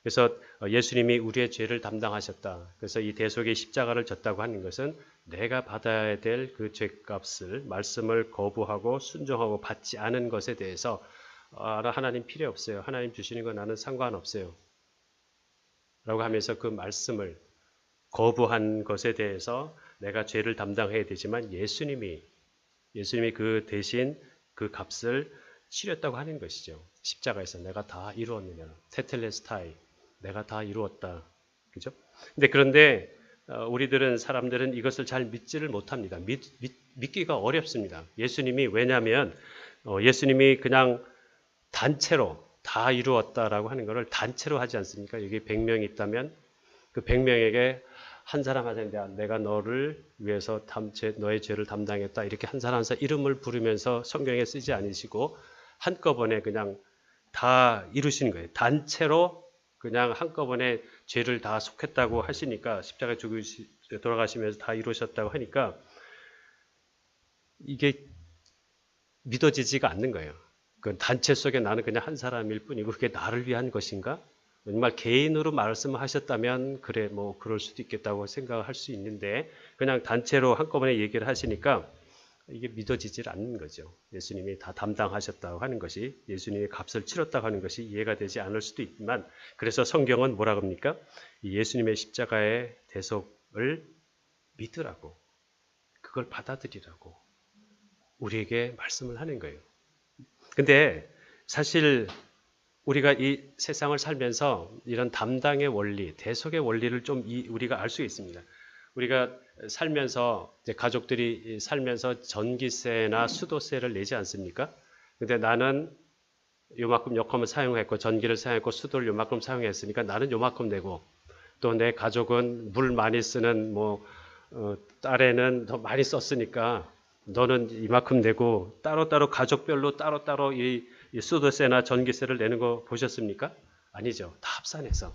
그래서 예수님이 우리의 죄를 담당하셨다. 그래서 이 대속의 십자가를 졌다고 하는 것은 내가 받아야 될 그 죄값을 말씀을 거부하고 순종하고 받지 않은 것에 대해서 하나님 필요 없어요. 하나님 주시는 거 나는 상관없어요. 라고 하면서 그 말씀을 거부한 것에 대해서 내가 죄를 담당해야 되지만 예수님이 그 대신 그 값을 치렀다고 하는 것이죠. 십자가에서 내가 다 이루었느냐. 테텔레스타이. 내가 다 이루었다. 그죠? 그런데 사람들은 이것을 잘 믿지를 못합니다. 믿기가 어렵습니다. 예수님이 왜냐하면 예수님이 그냥 단체로 다 이루었다라고 하는 것을 단체로 하지 않습니까? 여기 100명이 있다면 그 100명에게 한 사람 한 사람 내가 너를 위해서 너의 죄를 담당했다. 이렇게 한 사람 한 사람 이름을 부르면서 성경에 쓰지 않으시고 한꺼번에 그냥 다 이루시는 거예요. 단체로 그냥 한꺼번에 죄를 다 속했다고 하시니까 십자가에 돌아가시면서 다 이루셨다고 하니까 이게 믿어지지가 않는 거예요. 그 단체 속에 나는 그냥 한 사람일 뿐이고 그게 나를 위한 것인가? 정말 개인으로 말씀하셨다면 그래 뭐 그럴 수도 있겠다고 생각할 수 있는데 그냥 단체로 한꺼번에 얘기를 하시니까 이게 믿어지질 않는 거죠. 예수님이 다 담당하셨다고 하는 것이 예수님이 값을 치렀다고 하는 것이 이해가 되지 않을 수도 있지만 그래서 성경은 뭐라고 합니까? 예수님의 십자가의 대속을 믿으라고 그걸 받아들이라고 우리에게 말씀을 하는 거예요. 근데 사실 우리가 이 세상을 살면서 이런 담당의 원리, 대속의 원리를 좀 우리가 알 수 있습니다. 우리가 살면서 이제 가족들이 살면서 전기세나 수도세를 내지 않습니까? 근데 나는 요만큼 요금을 사용했고 전기를 사용했고 수도를 요만큼 사용했으니까 나는 요만큼 내고 또 내 가족은 물 많이 쓰는 딸애는 더 많이 썼으니까 너는 이만큼 내고 따로따로 가족별로 따로따로 이 수도세나 전기세를 내는 거 보셨습니까? 아니죠. 다 합산해서.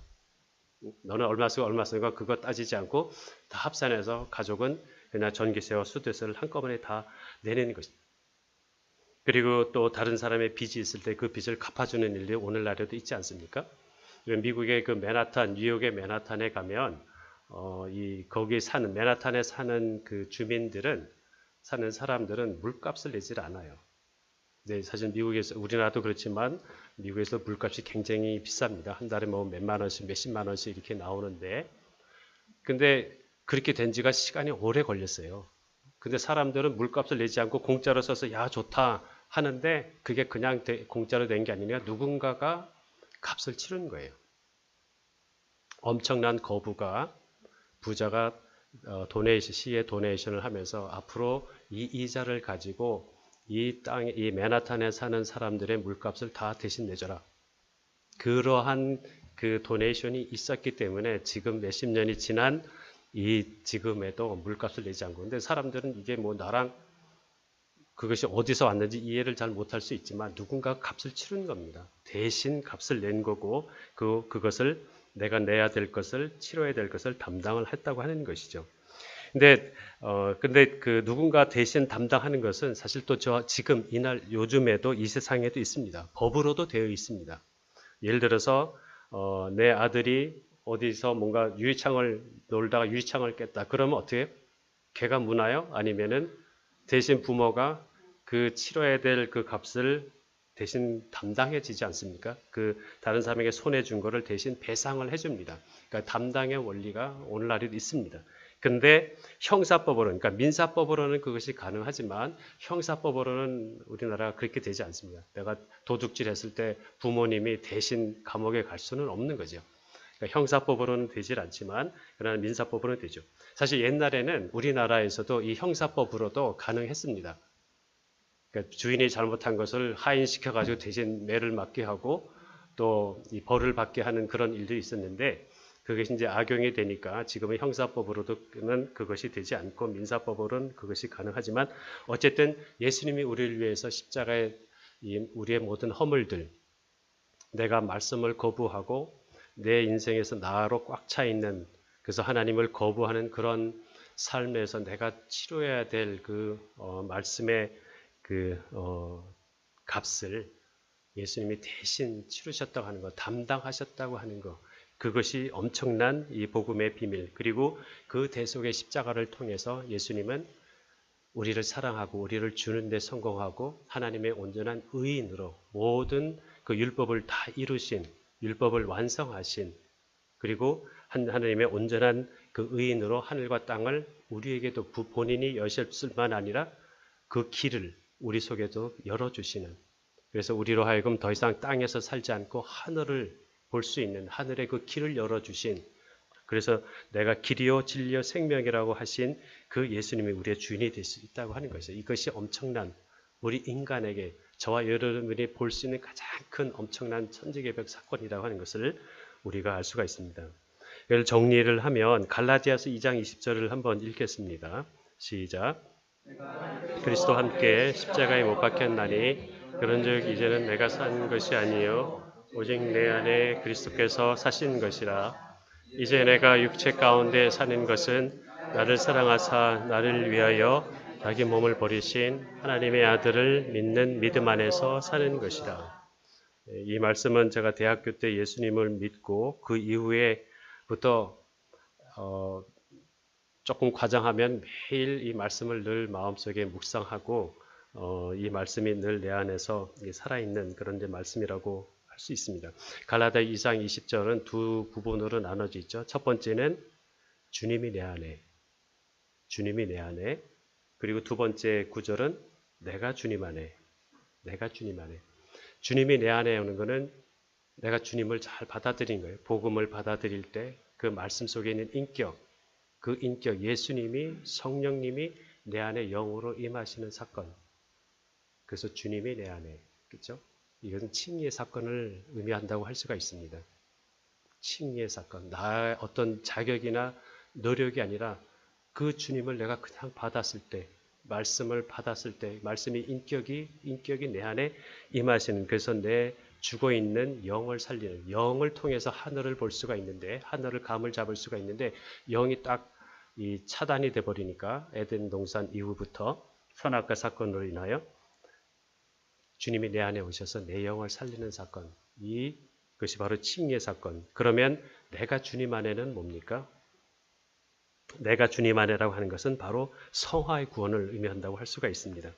너는 얼마 쓰고 얼마 쓰고 그거 따지지 않고 다 합산해서 가족은 그냥 전기세와 수도세를 한꺼번에 다 내는 것입니다. 그리고 또 다른 사람의 빚이 있을 때 그 빚을 갚아주는 일이 오늘날에도 있지 않습니까? 미국의 그 맨하탄, 뉴욕의 맨하탄에 가면 거기 사는 맨하탄에 사는 그 주민들은 사는 사람들은 물값을 내질 않아요. 네, 사실 미국에서 우리나라도 그렇지만 미국에서 물값이 굉장히 비쌉니다. 한 달에 뭐 몇만 원씩, 몇십만 원씩 이렇게 나오는데, 근데 그렇게 된 지가 시간이 오래 걸렸어요. 근데 사람들은 물값을 내지 않고 공짜로 써서 야 좋다 하는데 그게 그냥 공짜로 된 게 아니라 누군가가 값을 치른 거예요. 엄청난 거부가 부자가 시에 도네이션을 하면서 앞으로 이 이자를 가지고 이 땅에 이 맨하탄에 사는 사람들의 물값을 다 대신 내줘라. 그러한 그 도네이션이 있었기 때문에 지금 몇십 년이 지난 지금에도 물값을 내지 않고 근데 사람들은 이게 뭐 나랑 그것이 어디서 왔는지 이해를 잘 못할 수 있지만 누군가 값을 치른 겁니다. 대신 값을 낸 거고 그것을 내가 내야 될 것을 치러야 될 것을 담당을 했다고 하는 것이죠. 근데 그 누군가 대신 담당하는 것은 사실 또 지금 이날 요즘에도 이 세상에도 있습니다. 법으로도 되어 있습니다. 예를 들어서 내 아들이 어디서 뭔가 유리창을 놀다가 유리창을 깼다. 그러면 어떻게? 걔가 무나요? 아니면은 대신 부모가 그 치러야 될 그 값을 대신 담당해지지 않습니까? 그 다른 사람에게 손해 준 거를 대신 배상을 해줍니다. 그러니까 담당의 원리가 오늘날에도 있습니다. 근데 형사법으로는, 그러니까 민사법으로는 그것이 가능하지만 형사법으로는 우리나라가 그렇게 되지 않습니다. 내가 도둑질 했을 때 부모님이 대신 감옥에 갈 수는 없는 거죠. 그러니까 형사법으로는 되질 않지만 그러나 민사법으로는 되죠. 사실 옛날에는 우리나라에서도 이 형사법으로도 가능했습니다. 그러니까 주인이 잘못한 것을 하인시켜가지고 대신 매를 맞게 하고 또 이 벌을 받게 하는 그런 일들이 있었는데 그것이 이제 악용이 되니까 지금은 형사법으로는 그것이 되지 않고 민사법으로는 그것이 가능하지만 어쨌든 예수님이 우리를 위해서 십자가에 우리의 모든 허물들 내가 말씀을 거부하고 내 인생에서 나로 꽉 차 있는 그래서 하나님을 거부하는 그런 삶에서 내가 치러야 될 그 말씀의 그 값을 예수님이 대신 치르셨다고 하는 것, 담당하셨다고 하는 것, 그것이 엄청난 이 복음의 비밀. 그리고 그 대속의 십자가를 통해서 예수님은 우리를 사랑하고 우리를 주는 데 성공하고 하나님의 온전한 의인으로 모든 그 율법을 다 이루신, 율법을 완성하신, 그리고 하나님의 온전한 그 의인으로 하늘과 땅을 우리에게도 본인이 여셨을 뿐만 아니라 그 길을 우리 속에도 열어주시는, 그래서 우리로 하여금 더 이상 땅에서 살지 않고 하늘을 볼 수 있는 하늘의 그 길을 열어주신, 그래서 내가 길이요 진리요 생명이라고 하신 그 예수님이 우리의 주인이 될 수 있다고 하는 것이죠. 이것이 엄청난 우리 인간에게 저와 여러분이 볼 수 있는 가장 큰 엄청난 천지개벽 사건이라고 하는 것을 우리가 알 수가 있습니다. 이걸 정리를 하면 갈라디아서 2장 20절을 한번 읽겠습니다. 시작. 그리스도 함께 십자가에 못 박혔나니 그런즉 이제는 내가 산 것이 아니요 오직 내 안에 그리스도께서 사신 것이라. 이제 내가 육체 가운데 사는 것은 나를 사랑하사 나를 위하여 자기 몸을 버리신 하나님의 아들을 믿는 믿음 안에서 사는 것이라. 이 말씀은 제가 대학교 때 예수님을 믿고 그 이후에부터 조금 과장하면 매일 이 말씀을 늘 마음속에 묵상하고 이 말씀이 늘 내 안에서 살아있는 그런 말씀이라고 할 수 있습니다. 갈라디아 2장 20절은 두 부분으로 나눠져 있죠. 첫 번째는 주님이 내 안에, 주님이 내 안에. 그리고 두 번째 구절은 내가 주님 안에, 내가 주님 안에. 주님이 내 안에 오는 것은 내가 주님을 잘 받아들인 거예요. 복음을 받아들일 때 그 말씀 속에 있는 인격, 그 인격 예수님이 성령님이 내 안에 영으로 임하시는 사건. 그래서 주님이 내 안에, 그렇죠? 이것은 칭의의 사건을 의미한다고 할 수가 있습니다. 칭의의 사건, 나의 어떤 자격이나 노력이 아니라 그 주님을 내가 그냥 받았을 때, 말씀을 받았을 때, 말씀의 인격이 내 안에 임하시는, 그래서 내 죽어 있는 영을 살리는, 영을 통해서 하늘을 볼 수가 있는데, 하늘을 감을 잡을 수가 있는데, 영이 딱 이 차단이 돼 버리니까 에덴 동산 이후부터 선악과 사건으로 인하여 주님이 내 안에 오셔서 내 영을 살리는 사건, 이것이 바로 칭의의 사건. 그러면 내가 주님 안에는 뭡니까? 내가 주님 안에라고 하는 것은 바로 성화의 구원을 의미한다고 할 수가 있습니다.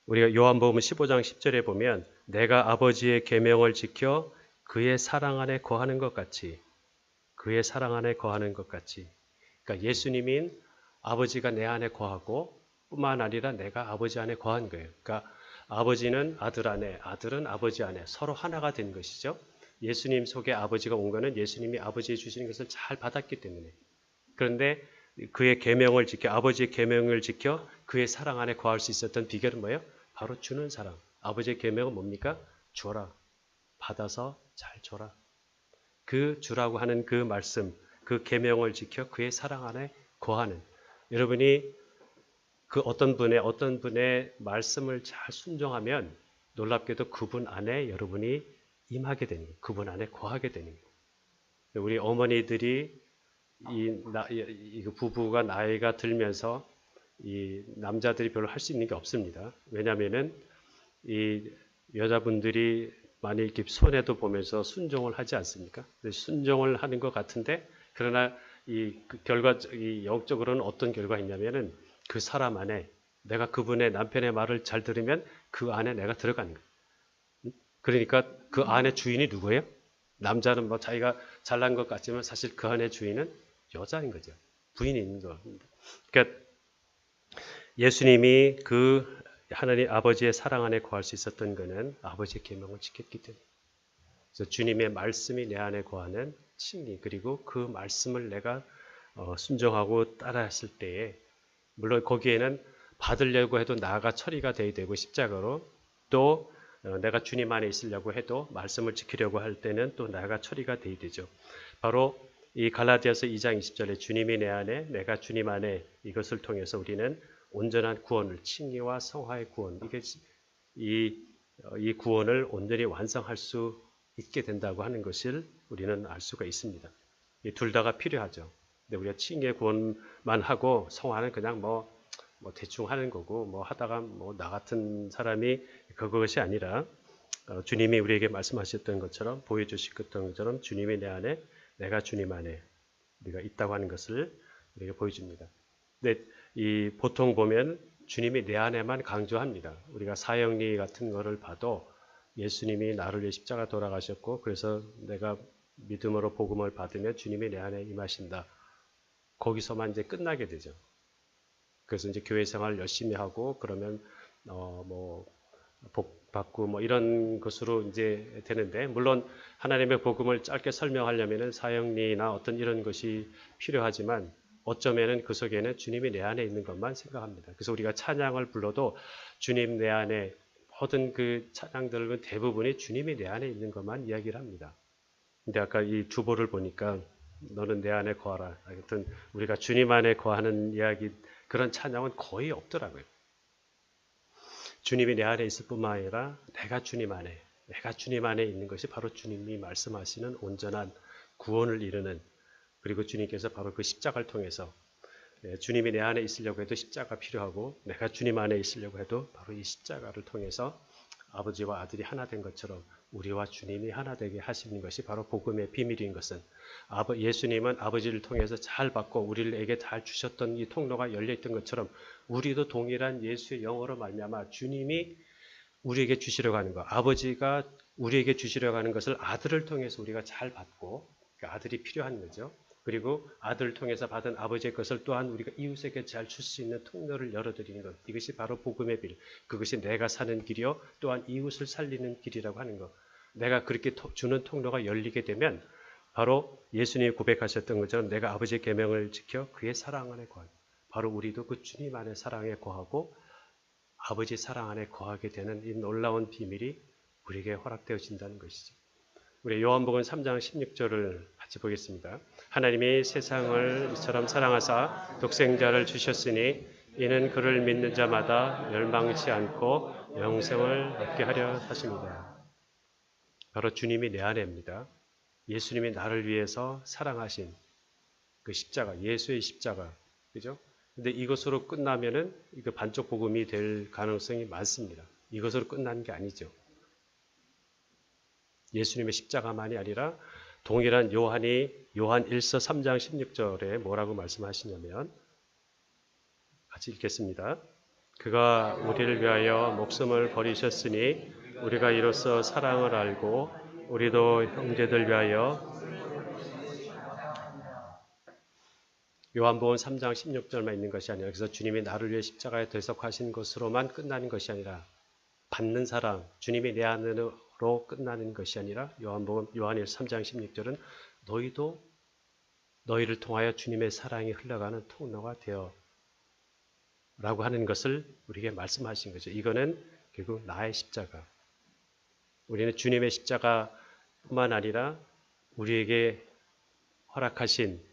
우리가 요한복음 15장 10절에 보면 내가 아버지의 계명을 지켜 그의 사랑 안에 거하는 것 같이, 그의 사랑 안에 거하는 것 같이. 그러니까 예수님인 아버지가 내 안에 거하고 뿐만 아니라 내가 아버지 안에 거한 거예요. 그러니까 아버지는 아들 안에, 아들은 아버지 안에 서로 하나가 된 것이죠. 예수님 속에 아버지가 온 거는 예수님이 아버지의 주시는 것을 잘 받았기 때문에. 그런데 그의 계명을 지켜, 아버지의 계명을 지켜 그의 사랑 안에 거할 수 있었던 비결은 뭐예요? 바로 주는 사랑. 아버지의 계명은 뭡니까? 줘라. 받아서 잘 줘라. 그 주라고 하는 그 말씀, 그 계명을 지켜 그의 사랑 안에 거하는, 여러분이 그 어떤 분의 말씀을 잘 순종하면 놀랍게도 그분 안에 여러분이 임하게 되는 거예요. 그분 안에 거하게 되는 거예요. 우리 어머니들이 이 부부가 나이가 들면서 이 남자들이 별로 할 수 있는 게 없습니다. 왜냐하면은 이 여자분들이 많이 이렇게 손해도 보면서 순종을 하지 않습니까? 순종을 하는 것 같은데, 그러나 이 영적으로는 어떤 결과가 있냐면은 그 사람 안에 내가 그분의 남편의 말을 잘 들으면 그 안에 내가 들어가는 거예요. 그러니까 그 안에 주인이 누구예요? 남자는 뭐 자기가 잘난 것 같지만 사실 그 안에 주인은 여자인 거죠. 부인이 있는 겁니다. 그러니까 예수님이 그 하나님 아버지의 사랑 안에 거할 수 있었던 것은 아버지의 계명을 지켰기 때문에. 그래서 주님의 말씀이 내 안에 거하는 칭의, 그리고 그 말씀을 내가 순종하고 따라했을 때에, 물론 거기에는 받으려고 해도 나가 처리가 돼야 되고 십자가로, 또 내가 주님 안에 있으려고 해도 말씀을 지키려고 할 때는 또 나가 처리가 돼야 되죠. 바로 이 갈라디아서 2장 20절에 주님이 내 안에, 내가 주님 안에, 이것을 통해서 우리는 온전한 구원을, 칭의와 성화의 구원, 이게 이 구원을 온전히 완성할 수 있게 된다고 하는 것을 우리는 알 수가 있습니다. 이 둘 다가 필요하죠. 근데 우리가 칭의의 구원만 하고 성화는 그냥 뭐 대충 하는 거고, 뭐 하다가 뭐 나 같은 사람이 그것이 아니라 주님이 우리에게 말씀하셨던 것처럼, 보여주셨던 것처럼 주님이 내 안에, 내가 주님 안에 우리가 있다고 하는 것을 우리에게 보여줍니다. 근데 이 보통 보면 주님이 내 안에만 강조합니다. 우리가 사형리 같은 거를 봐도 예수님이 나를 위해 십자가 돌아가셨고, 그래서 내가 믿음으로 복음을 받으면 주님이 내 안에 임하신다. 거기서만 이제 끝나게 되죠. 그래서 이제 교회 생활 열심히 하고 그러면 복 받고 뭐 이런 것으로 이제 되는데, 물론 하나님의 복음을 짧게 설명하려면은 사형리나 어떤 이런 것이 필요하지만, 어쩌면은 그 속에는 주님이 내 안에 있는 것만 생각합니다. 그래서 우리가 찬양을 불러도 주님 내 안에, 모든 그 찬양들은 대부분이 주님이 내 안에 있는 것만 이야기를 합니다. 근데 아까 이 주보를 보니까 너는 내 안에 거하라. 하여튼 우리가 주님 안에 거하는 이야기, 그런 찬양은 거의 없더라고요. 주님이 내 안에 있을 뿐만 아니라 내가 주님 안에 있는 것이 바로 주님이 말씀하시는 온전한 구원을 이루는, 그리고 주님께서 바로 그 십자가를 통해서, 주님이 내 안에 있으려고 해도 십자가 필요하고, 내가 주님 안에 있으려고 해도 바로 이 십자가를 통해서 아버지와 아들이 하나 된 것처럼 우리와 주님이 하나 되게 하시는 것이 바로 복음의 비밀인 것은, 예수님은 아버지를 통해서 잘 받고 우리에게 잘 주셨던 이 통로가 열려있던 것처럼, 우리도 동일한 예수의 영으로 말미암아 주님이 우리에게 주시려고 하는 것, 아버지가 우리에게 주시려고 하는 것을 아들을 통해서 우리가 잘 받고, 그러니까 아들이 필요한 거죠. 그리고 아들을 통해서 받은 아버지의 것을 또한 우리가 이웃에게 잘 줄 수 있는 통로를 열어드리는 것, 이것이 바로 복음의 길, 그것이 내가 사는 길이요 또한 이웃을 살리는 길이라고 하는 것. 내가 그렇게 주는 통로가 열리게 되면 바로 예수님이 고백하셨던 것처럼 내가 아버지의 계명을 지켜 그의 사랑 안에 거하고, 바로 우리도 그 주님 안에 사랑에 거하고 아버지 사랑 안에 거하게 되는 이 놀라운 비밀이 우리에게 허락되어진다는 것이죠. 우리 요한복음 3장 16절을 같이 보겠습니다. 하나님이 세상을 이처럼 사랑하사 독생자를 주셨으니 이는 그를 믿는 자마다 멸망치 않고 영생을 얻게 하려 하십니다. 바로 주님이 내 안에입니다. 예수님이 나를 위해서 사랑하신 그 십자가, 예수의 십자가, 그죠? 근데 이것으로 끝나면은 이거 반쪽 복음이 될 가능성이 많습니다. 이것으로 끝난 게 아니죠. 예수님의 십자가만이 아니라 동일한 요한 1서 3장 16절에 뭐라고 말씀하시냐면 같이 읽겠습니다. 그가 우리를 위하여 목숨을 버리셨으니 우리가 이로써 사랑을 알고 우리도 형제들 위하여 요한복음 3장 16절만 있는 것이 아니라 그래서 주님이 나를 위해 십자가에 대속하신 것으로만 끝나는 것이 아니라 받는 사랑, 주님이 내 안으로 끝나는 것이 아니라 요한일 3장 16절은 너희도 너희를 통하여 주님의 사랑이 흘러가는 통로가 되어 라고 하는 것을 우리에게 말씀하신 거죠. 이거는 결국 나의 십자가. 우리는 주님의 십자가뿐만 아니라 우리에게 허락하신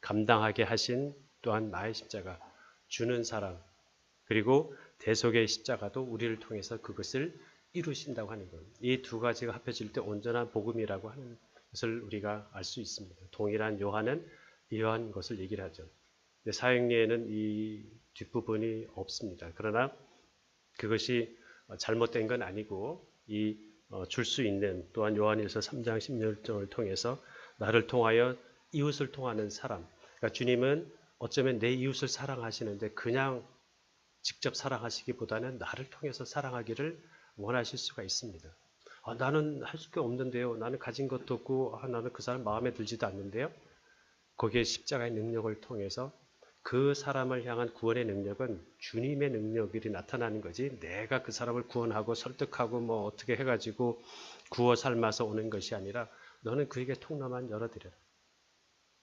감당하게 하신 또한 나의 십자가, 주는 사랑, 그리고 대속의 십자가도 우리를 통해서 그것을 이루신다고 하는 것. 이 두 가지가 합해질 때 온전한 복음이라고 하는 것을 우리가 알 수 있습니다. 동일한 요한은 이러한 것을 얘기를 하죠. 근데 사형리에는 이 뒷부분이 없습니다. 그러나 그것이 잘못된 건 아니고 줄 수 있는 또한 요한일서 3장 16절을 통해서 나를 통하여 이웃을 통하는 사람. 그러니까 주님은 어쩌면 내 이웃을 사랑하시는데 그냥 직접 사랑하시기보다는 나를 통해서 사랑하기를 원하실 수가 있습니다. 나는 할 수가 없는데요. 나는 가진 것도 없고 나는 그 사람 마음에 들지도 않는데요. 거기에 십자가의 능력을 통해서 그 사람을 향한 구원의 능력은 주님의 능력이 나타나는 거지 내가 그 사람을 구원하고 설득하고 뭐 어떻게 해가지고 구워 삶아서 오는 것이 아니라 너는 그에게 통로만 열어드려라.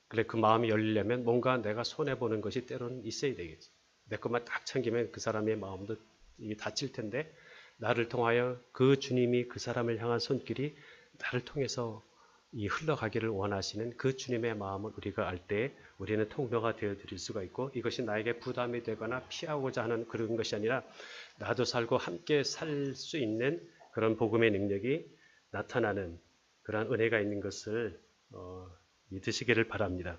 그래 그 마음이 열리려면 뭔가 내가 손해보는 것이 때로는 있어야 되겠지. 내 것만 딱 챙기면 그 사람의 마음도 다칠 텐데 나를 통하여 그 주님이 그 사람을 향한 손길이 나를 통해서 흘러가기를 원하시는 그 주님의 마음을 우리가 알 때 우리는 통로가 되어드릴 수가 있고 이것이 나에게 부담이 되거나 피하고자 하는 그런 것이 아니라 나도 살고 함께 살 수 있는 그런 복음의 능력이 나타나는 그런 은혜가 있는 것을 믿으시기를 바랍니다.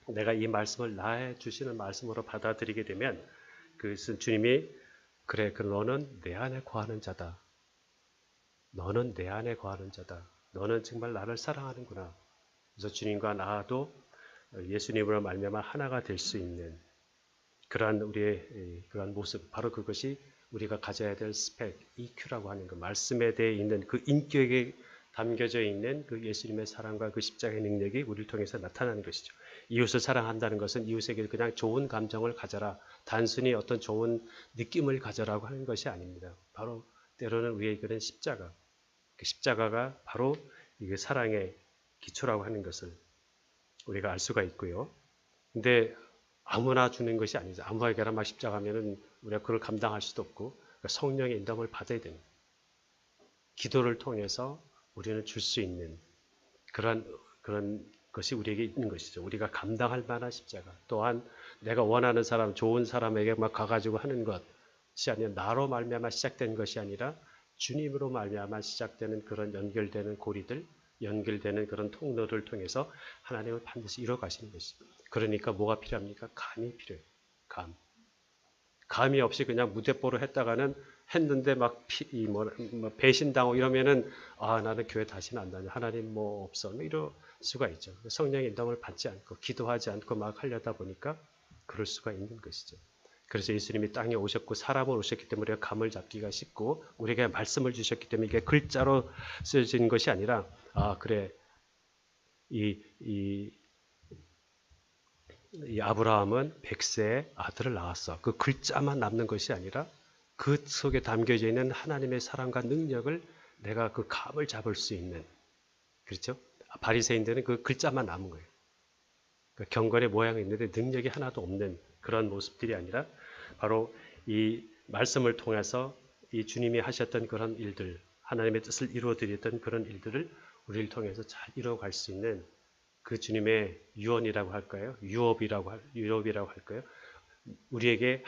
내가 이 말씀을 나의 주시는 말씀으로 받아들이게 되면 그것은 주님이 그래 너는 내 안에 거하는 자다. 너는 내 안에 거하는 자다. 너는 정말 나를 사랑하는구나. 그래서 주님과 나도 예수님으로 말미암아 하나가 될 수 있는 그러한 우리의 그러한 모습, 바로 그것이 우리가 가져야 될 스펙, EQ라고 하는 그 말씀에 대해 있는 그 인격에 담겨져 있는 그 예수님의 사랑과 그 십자가의 능력이 우리를 통해서 나타나는 것이죠. 이웃을 사랑한다는 것은 이웃에게 그냥 좋은 감정을 가져라, 단순히 어떤 좋은 느낌을 가져라고 하는 것이 아닙니다. 바로 때로는 우리의 그런 십자가, 그 십자가가 바로 이게 사랑의 기초라고 하는 것을 우리가 알 수가 있고요. 근데 아무나 주는 것이 아니죠. 아무에게나 막 십자가면은 우리가 그걸 감당할 수도 없고 그러니까 성령의 인도함을 받아야 됩니다. 기도를 통해서 우리는 줄 수 있는 그런 것이 우리에게 있는 것이죠. 우리가 감당할 만한 십자가. 또한 내가 원하는 사람, 좋은 사람에게 막 가가지고 하는 것이 아니라 나로 말미암아 시작된 것이 아니라 주님으로 말미암아 시작되는 그런 연결되는 고리들, 연결되는 그런 통로를 통해서 하나님은 반드시 이뤄 가시는 것입니다. 그러니까 뭐가 필요합니까? 감이 필요해요. 감이 없이 그냥 무대뽀로 했는데 막 배신당하고 이러면은 나는 교회 다시는 안 다녀. 하나님 뭐 없어. 이럴 수가 있죠. 성령의 인도함을 받지 않고 기도하지 않고 막 하려다 보니까 그럴 수가 있는 것이죠. 그래서 예수님이 땅에 오셨고 사람으로 오셨기 때문에 우리가 감을 잡기가 쉽고 우리에게 말씀을 주셨기 때문에 이게 글자로 쓰여진 것이 아니라 그래 이 아브라함은 100세에 아들을 낳았어. 그 글자만 남는 것이 아니라 그 속에 담겨져 있는 하나님의 사랑과 능력을 내가 그 감을 잡을 수 있는, 그렇죠? 바리새인들은 그 글자만 남은 거예요. 그 경건의 모양이 있는데 능력이 하나도 없는 그런 모습들이 아니라 바로 이 말씀을 통해서 이 주님이 하셨던 그런 일들, 하나님의 뜻을 이루어드렸던 그런 일들을 우리를 통해서 잘 이루어갈 수 있는 그 주님의 유언이라고 할까요? 유업이라고 할까요? 우리에게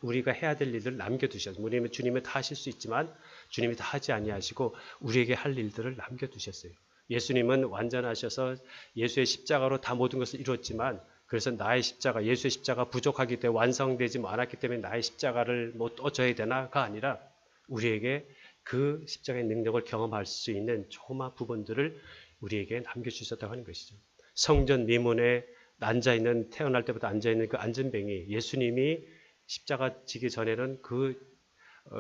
우리가 해야 될 일들을 남겨두셨어요. 주님은 다 하실 수 있지만 주님이 다 하지 아니하시고 우리에게 할 일들을 남겨두셨어요. 예수님은 완전하셔서 예수의 십자가로 다 모든 것을 이루었지만 그래서 나의 십자가, 예수의 십자가 부족하기 때문에 완성되지 않았기 때문에 나의 십자가를 뭐 또 져야 되나가 아니라 우리에게 그 십자가의 능력을 경험할 수 있는 조그마한 부분들을 우리에게 남겨주셨다고 하는 것이죠. 성전 미문에 앉아있는, 태어날 때부터 앉아있는 그 안전뱅이, 예수님이 십자가 지기 전에는 그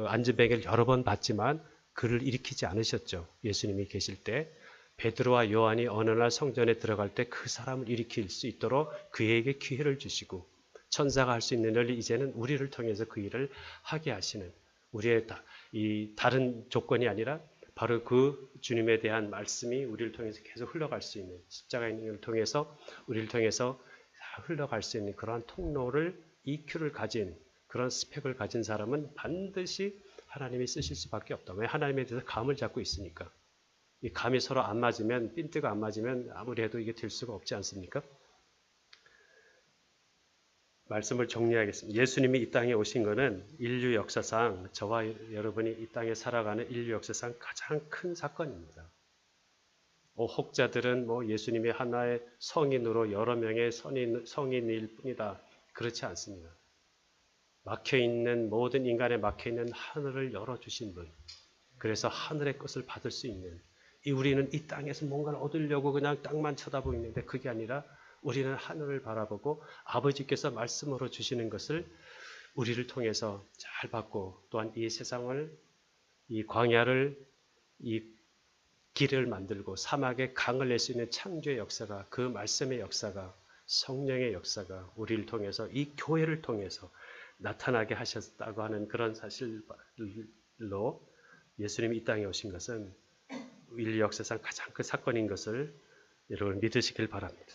안전뱅이를 여러 번 봤지만 그를 일으키지 않으셨죠. 예수님이 계실 때 베드로와 요한이 어느 날 성전에 들어갈 때 그 사람을 일으킬 수 있도록 그에게 기회를 주시고 천사가 할 수 있는 일을 이제는 우리를 통해서 그 일을 하게 하시는, 우리의 이 다른 조건이 아니라 바로 그 주님에 대한 말씀이 우리를 통해서 계속 흘러갈 수 있는, 십자가의 능력을 통해서 우리를 통해서 흘러갈 수 있는 그러한 통로를, EQ를 가진, 그런 스펙을 가진 사람은 반드시 하나님이 쓰실 수밖에 없다. 왜? 하나님에 대해서 감을 잡고 있으니까. 이 감이 서로 안 맞으면, 핀트가 안 맞으면 아무리 해도 이게 될 수가 없지 않습니까? 말씀을 정리하겠습니다. 예수님이 이 땅에 오신 것은 인류 역사상, 저와 여러분이 이 땅에 살아가는 인류 역사상 가장 큰 사건입니다. 혹자들은 뭐 예수님이 하나의 성인으로 여러 명의 성인일 뿐이다. 그렇지 않습니다. 막혀있는, 모든 인간에 막혀있는 하늘을 열어주신 분, 그래서 하늘의 것을 받을 수 있는, 우리는 이 땅에서 뭔가를 얻으려고 그냥 땅만 쳐다보고 있는데 그게 아니라 우리는 하늘을 바라보고 아버지께서 말씀으로 주시는 것을 우리를 통해서 잘 받고, 또한 이 세상을, 이 광야를, 이 길을 만들고 사막에 강을 낼 수 있는 창조의 역사가, 그 말씀의 역사가, 성령의 역사가 우리를 통해서, 이 교회를 통해서 나타나게 하셨다고 하는 그런 사실로 예수님이 이 땅에 오신 것은 인류 역사상 가장 큰 사건인 것을 여러분 믿으시길 바랍니다.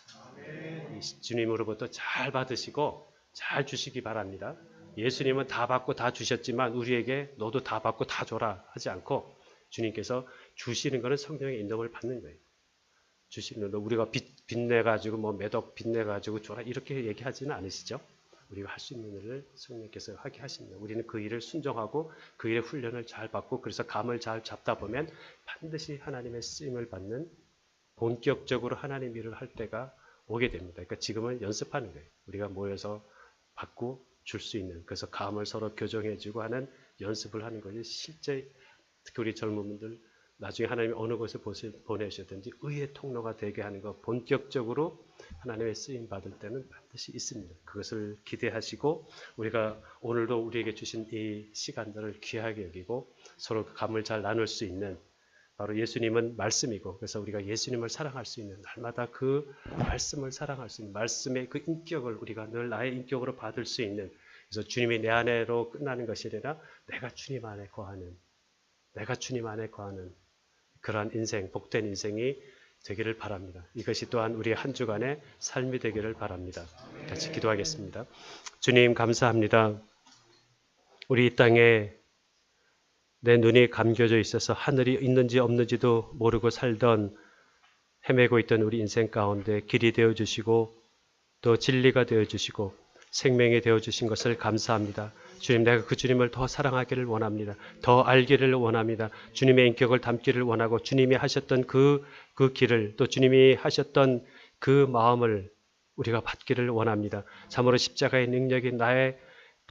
주님으로부터 잘 받으시고 잘 주시기 바랍니다. 예수님은 다 받고 다 주셨지만 우리에게 너도 다 받고 다 줘라 하지 않고 주님께서 주시는 것은 성령의 인도를 받는 거예요. 주시는 거, 우리가 빚내가지고 뭐 매덕 빚내가지고 줘라 이렇게 얘기하지는 않으시죠. 우리가 할 수 있는 일을 성령께서 하게 하십니다. 우리는 그 일을 순종하고 그 일의 훈련을 잘 받고, 그래서 감을 잘 잡다 보면 반드시 하나님의 쓰임을 받는, 본격적으로 하나님 일을 할 때가 오게 됩니다. 그러니까 지금은 연습하는 거예요. 우리가 모여서 받고 줄 수 있는, 그래서 감을 서로 교정해주고 하는 연습을 하는 거지, 실제 특히 우리 젊은 분들 나중에 하나님이 어느 곳에 보내주셨든지 의의 통로가 되게 하는 것, 본격적으로 하나님의 쓰임 받을 때는 반드시 있습니다. 그것을 기대하시고 우리가 오늘도 우리에게 주신 이 시간들을 귀하게 여기고 서로 감을 잘 나눌 수 있는, 바로 예수님은 말씀이고, 그래서 우리가 예수님을 사랑할 수 있는, 날마다 그 말씀을 사랑할 수 있는, 말씀의 그 인격을 우리가 늘 나의 인격으로 받을 수 있는, 그래서 주님이 내 안에로 끝나는 것이 아니라 내가 주님 안에 거하는, 내가 주님 안에 거하는 그러한 인생, 복된 인생이 되기를 바랍니다. 이것이 또한 우리의 한 주간의 삶이 되기를 바랍니다. 같이 기도하겠습니다. 주님 감사합니다. 우리 이 땅에 내 눈이 감겨져 있어서 하늘이 있는지 없는지도 모르고 살던, 헤매고 있던 우리 인생 가운데 길이 되어주시고 또 진리가 되어주시고 생명이 되어주신 것을 감사합니다. 주님, 내가 그 주님을 더 사랑하기를 원합니다. 더 알기를 원합니다. 주님의 인격을 담기를 원하고 주님이 하셨던 그 길을, 또 주님이 하셨던 그 마음을 우리가 받기를 원합니다. 참으로 십자가의 능력이 나의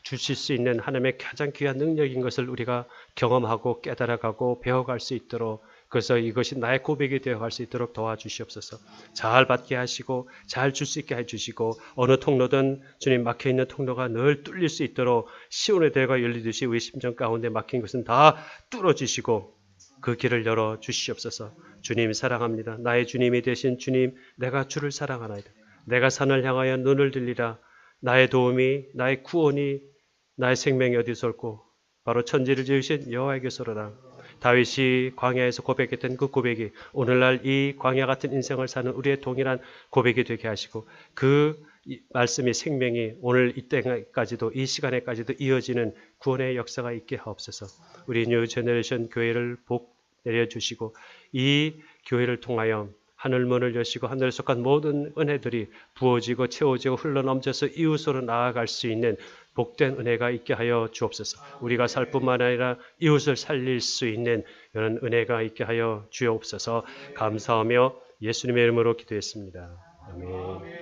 주실 수 있는 하나님의 가장 귀한 능력인 것을 우리가 경험하고 깨달아가고 배워갈 수 있도록, 그래서 이것이 나의 고백이 되어갈 수 있도록 도와주시옵소서. 잘 받게 하시고 잘 줄 수 있게 해주시고, 어느 통로든 주님 막혀있는 통로가 늘 뚫릴 수 있도록 시온의 대가 열리듯이 우리 심정 가운데 막힌 것은 다 뚫어주시고 그 길을 열어주시옵소서. 주님 사랑합니다. 나의 주님이 되신 주님, 내가 주를 사랑하나이다. 내가 산을 향하여 눈을 들리라. 나의 도움이, 나의 구원이, 나의 생명이 어디서 올고 바로 천지를 지으신 여호와에게서로다. 다윗이 광야에서 고백했던 그 고백이 오늘날 이 광야 같은 인생을 사는 우리의 동일한 고백이 되게 하시고, 그 말씀이, 생명이 오늘 이때까지도, 이 시간에까지도 이어지는 구원의 역사가 있게 하옵소서. 우리 뉴 제너레이션 교회를 복 내려주시고 이 교회를 통하여 하늘문을 여시고 하늘에 속한 모든 은혜들이 부어지고 채워지고 흘러넘쳐서 이웃으로 나아갈 수 있는 복된 은혜가 있게 하여 주옵소서. 우리가 살 뿐만 아니라 이웃을 살릴 수 있는 이런 은혜가 있게 하여 주옵소서. 감사하며 예수님의 이름으로 기도했습니다. 아멘.